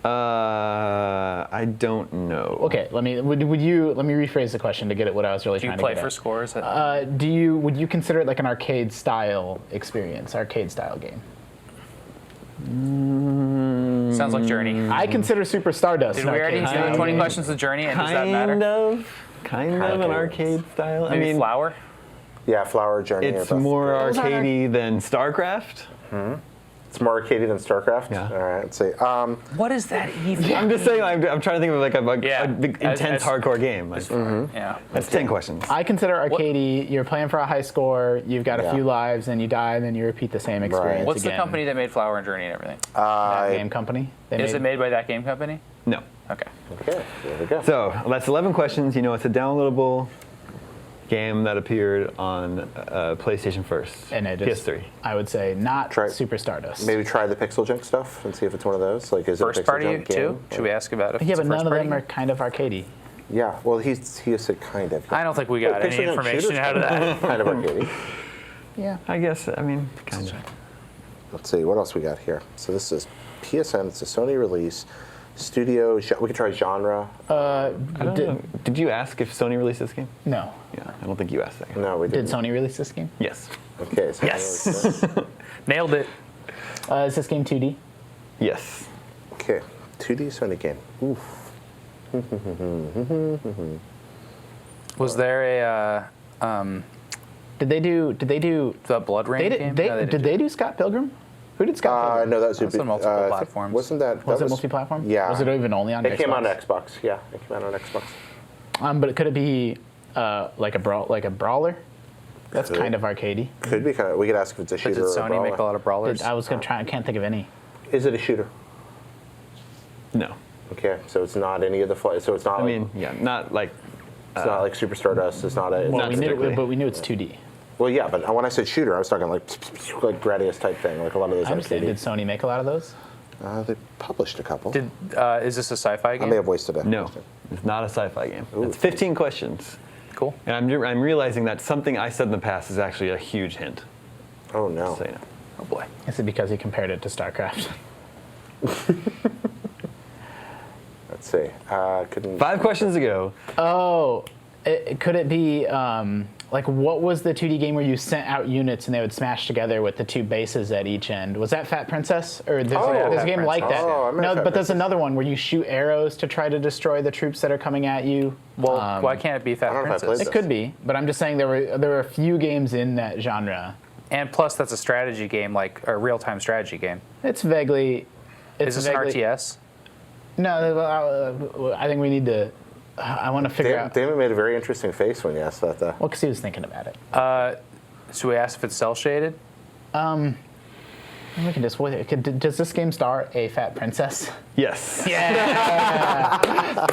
[SPEAKER 1] I don't know.
[SPEAKER 2] Okay, let me rephrase the question to get at what I was really
[SPEAKER 3] Do you
[SPEAKER 2] trying
[SPEAKER 3] play
[SPEAKER 2] to get
[SPEAKER 3] for
[SPEAKER 2] at.
[SPEAKER 3] scores?
[SPEAKER 2] Would you consider it like an arcade style experience, arcade style game?
[SPEAKER 3] Sounds like Journey.
[SPEAKER 2] I consider Super Stardust
[SPEAKER 3] Did
[SPEAKER 2] an
[SPEAKER 3] we already
[SPEAKER 2] arcade
[SPEAKER 3] do
[SPEAKER 2] style
[SPEAKER 3] 20
[SPEAKER 2] game.
[SPEAKER 3] questions of Journey, and does that matter?
[SPEAKER 1] Kind of an arcade style.
[SPEAKER 3] Maybe
[SPEAKER 1] I mean,
[SPEAKER 3] Flower?
[SPEAKER 4] Yeah, Flower Journey. are
[SPEAKER 1] it's
[SPEAKER 4] both
[SPEAKER 1] more
[SPEAKER 4] good.
[SPEAKER 1] arcadey than StarCraft.
[SPEAKER 4] It's more arcadey than StarCraft.
[SPEAKER 1] Yeah.
[SPEAKER 4] All right. Let's see.
[SPEAKER 3] What is that even?
[SPEAKER 1] I'm just saying. I'm trying to think of like a
[SPEAKER 3] Yeah.
[SPEAKER 1] big, intense
[SPEAKER 3] As-
[SPEAKER 1] hardcore game. Like,
[SPEAKER 3] Yeah.
[SPEAKER 1] That's 10 questions.
[SPEAKER 2] I consider arcadey. You're playing for a high score. You've got a
[SPEAKER 4] Yeah.
[SPEAKER 2] few lives, and you die, and then you repeat the same experience
[SPEAKER 3] What's the
[SPEAKER 2] again.
[SPEAKER 3] company that made Flower and Journey and everything?
[SPEAKER 2] That game company.
[SPEAKER 3] Is it made by that game company?
[SPEAKER 1] No.
[SPEAKER 3] Okay.
[SPEAKER 4] Okay. There we go.
[SPEAKER 1] So that's 11 questions. You know, it's a downloadable game that appeared on PlayStation first.
[SPEAKER 2] And it is,
[SPEAKER 1] PS3.
[SPEAKER 2] I would say not
[SPEAKER 4] Try-
[SPEAKER 2] Super Stardust.
[SPEAKER 4] Maybe try the Pixel Junk stuff and see if it's one of those. Like, is it a
[SPEAKER 3] First
[SPEAKER 4] Pixel
[SPEAKER 3] party
[SPEAKER 4] Junk game?
[SPEAKER 3] too? Should we ask about it?
[SPEAKER 2] Yeah, but none of them are kind of arcadey.
[SPEAKER 4] Yeah. Well, he said kind of.
[SPEAKER 3] I don't think we got
[SPEAKER 4] Pixel
[SPEAKER 3] any
[SPEAKER 4] Junk
[SPEAKER 3] information
[SPEAKER 4] shooters
[SPEAKER 3] out of that.
[SPEAKER 4] kind of arcadey.
[SPEAKER 2] Yeah.
[SPEAKER 1] I guess. I mean, kind of.
[SPEAKER 4] Let's see what else we got here. So this is PSN. It's a Sony release. Studio. We could try genre.
[SPEAKER 1] I don't know. Did you ask if Sony released this game?
[SPEAKER 2] No.
[SPEAKER 1] Yeah, I don't think you asked that.
[SPEAKER 4] No, we
[SPEAKER 2] Did
[SPEAKER 4] didn't.
[SPEAKER 2] Sony release this game?
[SPEAKER 1] Yes.
[SPEAKER 4] Okay. So
[SPEAKER 3] Yes. Nailed it.
[SPEAKER 2] Is this game 2D?
[SPEAKER 1] Yes.
[SPEAKER 4] Okay. 2D Sony game. Oof.
[SPEAKER 3] Was there a
[SPEAKER 2] Did they do?
[SPEAKER 3] the Blood Rain game? No,
[SPEAKER 2] Did they do Scott Pilgrim? Who did Scott Pilgrim?
[SPEAKER 4] No, that was
[SPEAKER 3] That's on multiple
[SPEAKER 4] I think-
[SPEAKER 3] platforms.
[SPEAKER 4] Wasn't that?
[SPEAKER 2] Was
[SPEAKER 4] that
[SPEAKER 2] it multi-platform?
[SPEAKER 4] Yeah.
[SPEAKER 2] Was it even only on
[SPEAKER 4] It
[SPEAKER 2] Xbox?
[SPEAKER 4] came on Xbox. Yeah, it came out on Xbox.
[SPEAKER 2] But could it be like a brawler? That's
[SPEAKER 4] Could.
[SPEAKER 2] kind of arcadey.
[SPEAKER 4] Could be kind of. We could ask if it's a
[SPEAKER 3] But
[SPEAKER 4] shooter
[SPEAKER 3] did
[SPEAKER 4] or a
[SPEAKER 3] Sony
[SPEAKER 4] brawler.
[SPEAKER 3] make a lot of brawlers?
[SPEAKER 2] I was gonna try. I can't think of any.
[SPEAKER 4] Is it a shooter?
[SPEAKER 1] No.
[SPEAKER 4] Okay, so it's not any of the so it's not.
[SPEAKER 1] I mean, yeah, not like.
[SPEAKER 4] It's not like Super Stardust. It's not a. It's
[SPEAKER 2] Well,
[SPEAKER 4] not
[SPEAKER 2] we knew, but we knew it's 2D.
[SPEAKER 4] Well, yeah, but when I said shooter, I was talking like Gradius type thing, like a lot of those.
[SPEAKER 2] I understand. Did Sony make a lot of those?
[SPEAKER 4] They published a couple.
[SPEAKER 3] Is this a sci-fi game?
[SPEAKER 4] I may have wasted it.
[SPEAKER 1] No, it's not a sci-fi game.
[SPEAKER 4] Ooh.
[SPEAKER 1] It's 15 questions.
[SPEAKER 3] Cool.
[SPEAKER 1] And I'm realizing that something I said in the past is actually a huge hint.
[SPEAKER 4] Oh no.
[SPEAKER 1] So, you know.
[SPEAKER 3] Oh boy.
[SPEAKER 2] Is it because he compared it to StarCraft?
[SPEAKER 4] Let's see. Couldn't.
[SPEAKER 1] 5 questions ago.
[SPEAKER 2] Oh, could it be like what was the 2D game where you sent out units and they would smash together with the 2 bases at each end? Was that Fat Princess? Or there's, there's a
[SPEAKER 3] Fat
[SPEAKER 2] game like that.
[SPEAKER 3] Princess.
[SPEAKER 4] Oh, I remember
[SPEAKER 2] no,
[SPEAKER 4] Fat
[SPEAKER 2] but there's
[SPEAKER 4] Princess.
[SPEAKER 2] another one where you shoot arrows to try to destroy the troops that are coming at you.
[SPEAKER 3] Well, why can't it be Fat
[SPEAKER 4] I don't know if I
[SPEAKER 3] Princess?
[SPEAKER 4] played
[SPEAKER 2] It could be, but I'm just saying there were a few games in that genre.
[SPEAKER 3] And plus, that's a strategy game, like a real-time strategy game.
[SPEAKER 2] It's vaguely.
[SPEAKER 3] Is this an RTS?
[SPEAKER 2] No, I think we need to. I want to figure out.
[SPEAKER 4] Damon made a very interesting face when you asked that, though.
[SPEAKER 2] Well, because he was thinking about it.
[SPEAKER 3] Should we ask if it's cel-shaded?
[SPEAKER 2] We can just wait. Does this game star a fat princess?
[SPEAKER 1] Yes.
[SPEAKER 2] Yeah.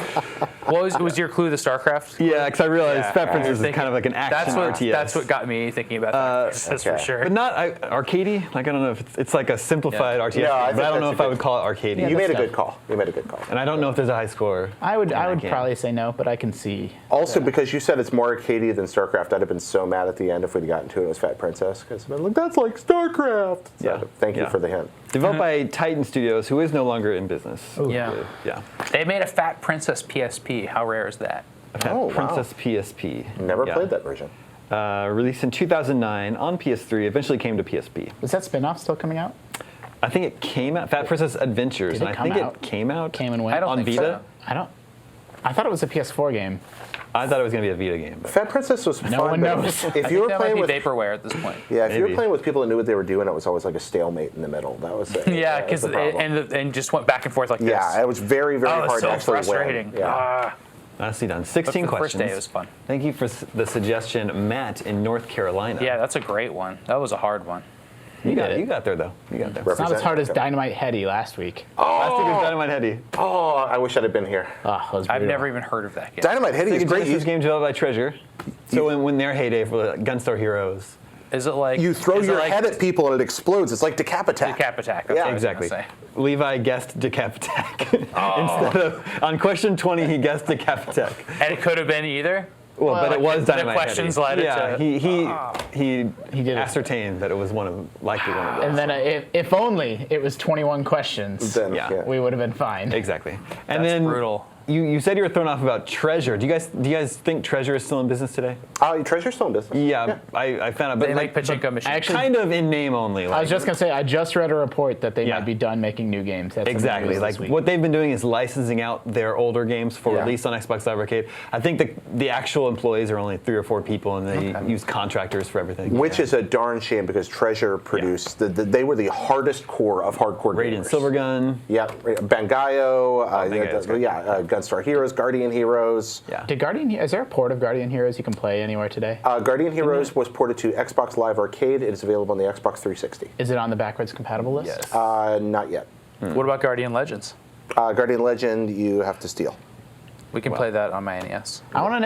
[SPEAKER 3] What was your clue, the StarCraft?
[SPEAKER 1] Yeah, because I realized
[SPEAKER 3] Yeah,
[SPEAKER 1] Fat Princess is
[SPEAKER 3] thinking-
[SPEAKER 1] kind of like an action
[SPEAKER 3] That's
[SPEAKER 1] RTS.
[SPEAKER 3] what got me thinking about Fat Princess for
[SPEAKER 4] okay.
[SPEAKER 3] sure.
[SPEAKER 1] But not arcadey. Like I don't know if it's like a simplified RTS.
[SPEAKER 4] No, I
[SPEAKER 1] game,
[SPEAKER 4] think
[SPEAKER 1] but I don't know
[SPEAKER 4] that's
[SPEAKER 1] if
[SPEAKER 4] a
[SPEAKER 1] I
[SPEAKER 4] good-
[SPEAKER 1] would call it arcadey.
[SPEAKER 4] You made a
[SPEAKER 2] stuff.
[SPEAKER 4] good call. You made a good call.
[SPEAKER 1] And I don't know if there's a high score.
[SPEAKER 2] I would
[SPEAKER 1] game.
[SPEAKER 2] probably say no, but I can see.
[SPEAKER 4] Also, because you said it's more arcadey than StarCraft, I'd have been so mad at the end if we'd gotten to it as Fat Princess, because I'd been like, that's like StarCraft. So,
[SPEAKER 1] Yeah.
[SPEAKER 4] thank you
[SPEAKER 1] Yeah.
[SPEAKER 4] for the hint.
[SPEAKER 1] Developed by Titan Studios, who is no longer in business.
[SPEAKER 3] Yeah.
[SPEAKER 1] Yeah.
[SPEAKER 3] They made a Fat Princess PSP. How rare is that?
[SPEAKER 1] Fat
[SPEAKER 4] Oh, wow.
[SPEAKER 1] Princess PSP.
[SPEAKER 4] Never
[SPEAKER 1] Yeah.
[SPEAKER 4] played that version.
[SPEAKER 1] Released in 2009 on PS3, eventually came to PSP.
[SPEAKER 2] Is that spin-off still coming out?
[SPEAKER 1] I think it came out, Fat Princess Adventures,
[SPEAKER 2] Did it
[SPEAKER 1] and I
[SPEAKER 2] come
[SPEAKER 1] think
[SPEAKER 2] out?
[SPEAKER 1] it came out
[SPEAKER 2] Came and went?
[SPEAKER 3] I don't
[SPEAKER 1] on
[SPEAKER 3] think
[SPEAKER 1] Vita.
[SPEAKER 3] so.
[SPEAKER 2] I thought it was a PS4 game.
[SPEAKER 1] I thought it was going to be a Vita game. But
[SPEAKER 4] Fat Princess was fun.
[SPEAKER 2] one
[SPEAKER 4] but
[SPEAKER 2] knows.
[SPEAKER 4] If you were
[SPEAKER 3] That might
[SPEAKER 4] playing
[SPEAKER 3] be
[SPEAKER 4] with
[SPEAKER 3] vaporware at this point.
[SPEAKER 4] yeah, if you were
[SPEAKER 1] Maybe.
[SPEAKER 4] playing with people who knew what they were doing, it was always like a stalemate in the middle. That was it.
[SPEAKER 3] Yeah,
[SPEAKER 4] That was
[SPEAKER 3] because
[SPEAKER 4] the problem.
[SPEAKER 3] and just went back and forth like this.
[SPEAKER 4] Yeah, it was very, very
[SPEAKER 3] Oh, it's
[SPEAKER 4] hard
[SPEAKER 3] so
[SPEAKER 4] to actually
[SPEAKER 3] frustrating.
[SPEAKER 4] win. Yeah.
[SPEAKER 1] nicely done.
[SPEAKER 3] But
[SPEAKER 1] 16
[SPEAKER 3] for the
[SPEAKER 1] questions.
[SPEAKER 3] first day, it was fun.
[SPEAKER 1] Thank you for the suggestion, Matt in North Carolina.
[SPEAKER 3] Yeah, that's a great one. That was a hard one.
[SPEAKER 1] you got
[SPEAKER 2] did it.
[SPEAKER 1] You got there though. You got there.
[SPEAKER 2] It's not as
[SPEAKER 4] Represent.
[SPEAKER 2] hard as Dynamite Heady last week.
[SPEAKER 1] Last week was Dynamite Heady.
[SPEAKER 4] Oh, I wish I'd have been here.
[SPEAKER 2] Oh, that was
[SPEAKER 3] I've
[SPEAKER 2] brutal.
[SPEAKER 3] never even heard of that game.
[SPEAKER 4] Dynamite Heady is
[SPEAKER 1] Sega
[SPEAKER 4] great.
[SPEAKER 1] Genesis game developed by Treasure. So when their heyday for like, Gunstar Heroes.
[SPEAKER 3] Is it like
[SPEAKER 4] You throw
[SPEAKER 3] is it
[SPEAKER 4] your
[SPEAKER 3] like
[SPEAKER 4] head at people and it explodes. It's like Decap Attack.
[SPEAKER 3] Decap Attack? That's
[SPEAKER 4] Yeah,
[SPEAKER 3] what I was gonna
[SPEAKER 1] Exactly.
[SPEAKER 3] say.
[SPEAKER 1] Levi guessed Decap Attack. Instead of on question 20, he guessed Decap Attack.
[SPEAKER 3] And it could have been either.
[SPEAKER 1] Well, but it was
[SPEAKER 3] the
[SPEAKER 1] Dynamite
[SPEAKER 3] questions
[SPEAKER 1] Heady.
[SPEAKER 3] led it
[SPEAKER 1] Yeah,
[SPEAKER 3] to-
[SPEAKER 1] he
[SPEAKER 2] He did it.
[SPEAKER 1] ascertained that it was likely one of those.
[SPEAKER 2] And then if only it was 21 questions,
[SPEAKER 4] Then,
[SPEAKER 1] Yeah.
[SPEAKER 2] we would have been fine.
[SPEAKER 1] Exactly. And
[SPEAKER 3] That's
[SPEAKER 1] then
[SPEAKER 3] brutal.
[SPEAKER 1] You said you were thrown off about Treasure. Do you guys think Treasure is still in business today?
[SPEAKER 4] Treasure's still in business.
[SPEAKER 1] Yeah, I found out, but
[SPEAKER 3] They make
[SPEAKER 1] like
[SPEAKER 3] pachinko machines.
[SPEAKER 2] actually-
[SPEAKER 1] kind of in name only.
[SPEAKER 2] I
[SPEAKER 1] Like,
[SPEAKER 2] was just gonna say I just read a report that they
[SPEAKER 1] Yeah.
[SPEAKER 2] might be done making new games. That's in the
[SPEAKER 1] exactly.
[SPEAKER 2] news
[SPEAKER 1] Like
[SPEAKER 2] this week.
[SPEAKER 1] what they've been doing is licensing out their older games for
[SPEAKER 4] Yeah.
[SPEAKER 1] release on Xbox Live Arcade. I think the actual employees are only 3 or 4 people, and they use contractors for everything.
[SPEAKER 4] Which is a darn shame because Treasure produced, they were the hardest core of hardcore
[SPEAKER 1] Radiant
[SPEAKER 4] gamers.
[SPEAKER 1] Silvergun.
[SPEAKER 4] Yeah, Bangayo,
[SPEAKER 1] Bangayo's great.
[SPEAKER 4] Gunstar Heroes, Guardian Heroes.
[SPEAKER 1] Yeah.
[SPEAKER 2] Is there a port of Guardian Heroes you can play anywhere today?
[SPEAKER 4] Guardian Heroes was ported to Xbox Live Arcade. It is available on the Xbox 360.
[SPEAKER 2] Is it on the backwards compatible list?
[SPEAKER 1] Yes.
[SPEAKER 4] Not yet.
[SPEAKER 3] What about Guardian Legends?
[SPEAKER 4] Guardian Legend, you have to steal.
[SPEAKER 3] We can play that on my NES.
[SPEAKER 2] I want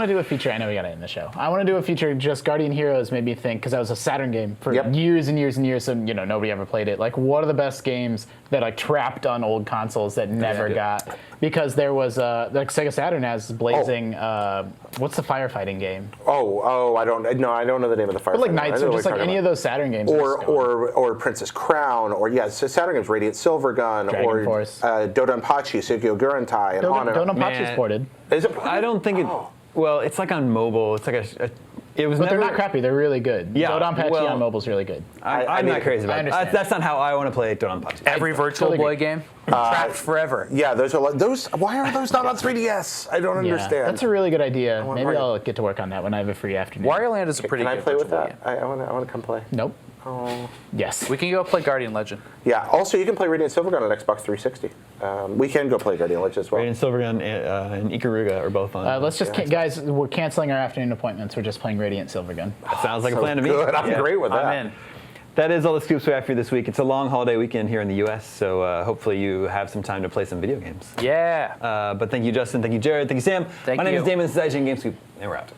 [SPEAKER 2] to do a feature. I know we got it in the show. I want to do a feature. Just Guardian Heroes made me think because that was a Saturn game for
[SPEAKER 4] Yep.
[SPEAKER 2] years and years and years, and nobody ever played it. Like, what are the best games that like trapped on old consoles that never got? Because there was like Sega Saturn has Blazing. What's the firefighting game?
[SPEAKER 4] I don't know the name of the fire.
[SPEAKER 2] But like Knights or just like any of those Saturn games.
[SPEAKER 4] or Princess Crown, or so Saturn games, Radiant Silvergun,
[SPEAKER 2] Dragon
[SPEAKER 4] or
[SPEAKER 2] Force.
[SPEAKER 4] Dodonpachi, Sugyo Gurentai, and on and on.
[SPEAKER 2] Dodonpachi's ported,
[SPEAKER 4] Is it?
[SPEAKER 1] I don't think it. Well, it's like on mobile. It's like it was
[SPEAKER 2] but
[SPEAKER 1] never.
[SPEAKER 2] they're not crappy. They're really good.
[SPEAKER 1] Yeah,
[SPEAKER 2] Dodonpachi
[SPEAKER 1] well-
[SPEAKER 2] on mobile's really good.
[SPEAKER 1] I'm
[SPEAKER 4] I mean,
[SPEAKER 1] not crazy
[SPEAKER 2] I
[SPEAKER 1] about it.
[SPEAKER 2] understand.
[SPEAKER 1] That's not how I want to play Dodonpachi.
[SPEAKER 3] Every Virtual
[SPEAKER 2] totally
[SPEAKER 3] Boy
[SPEAKER 2] agree.
[SPEAKER 3] game? Trapped forever.
[SPEAKER 4] Yeah, those are those. Why are those not on 3DS? I don't understand.
[SPEAKER 2] That's a really good idea.
[SPEAKER 4] want
[SPEAKER 2] Maybe
[SPEAKER 4] Mario.
[SPEAKER 2] I'll get to work on that when I have a free afternoon.
[SPEAKER 3] Wario Land is a pretty
[SPEAKER 4] Can I
[SPEAKER 3] good
[SPEAKER 4] play with
[SPEAKER 3] Virtual
[SPEAKER 4] that?
[SPEAKER 3] Boy
[SPEAKER 4] I want to come play.
[SPEAKER 2] Nope.
[SPEAKER 4] Oh.
[SPEAKER 2] Yes.
[SPEAKER 3] game. We can go play Guardian Legend.
[SPEAKER 4] Yeah. Also, you can play Radiant Silvergun on Xbox 360. We can go play Guardian Legend as well.
[SPEAKER 1] Radiant Silvergun and Ikaruga are both on.
[SPEAKER 2] Let's just, guys, we're canceling our afternoon appointments. We're just playing Radiant Silvergun.
[SPEAKER 1] That sounds like a plan to me.
[SPEAKER 4] Good. I'm
[SPEAKER 1] Yeah.
[SPEAKER 4] great with that.
[SPEAKER 3] I'm in.
[SPEAKER 1] That is all the scoops we have for you this week. It's a long holiday weekend here in the U.S., so hopefully you have some time to play some video games.
[SPEAKER 3] Yeah.
[SPEAKER 1] But thank you, Justin. Thank you, Jared. Thank you, Sam.
[SPEAKER 3] Thank
[SPEAKER 1] My name
[SPEAKER 3] you.
[SPEAKER 1] is Damon. This is IGN Game Scoop, and we're out.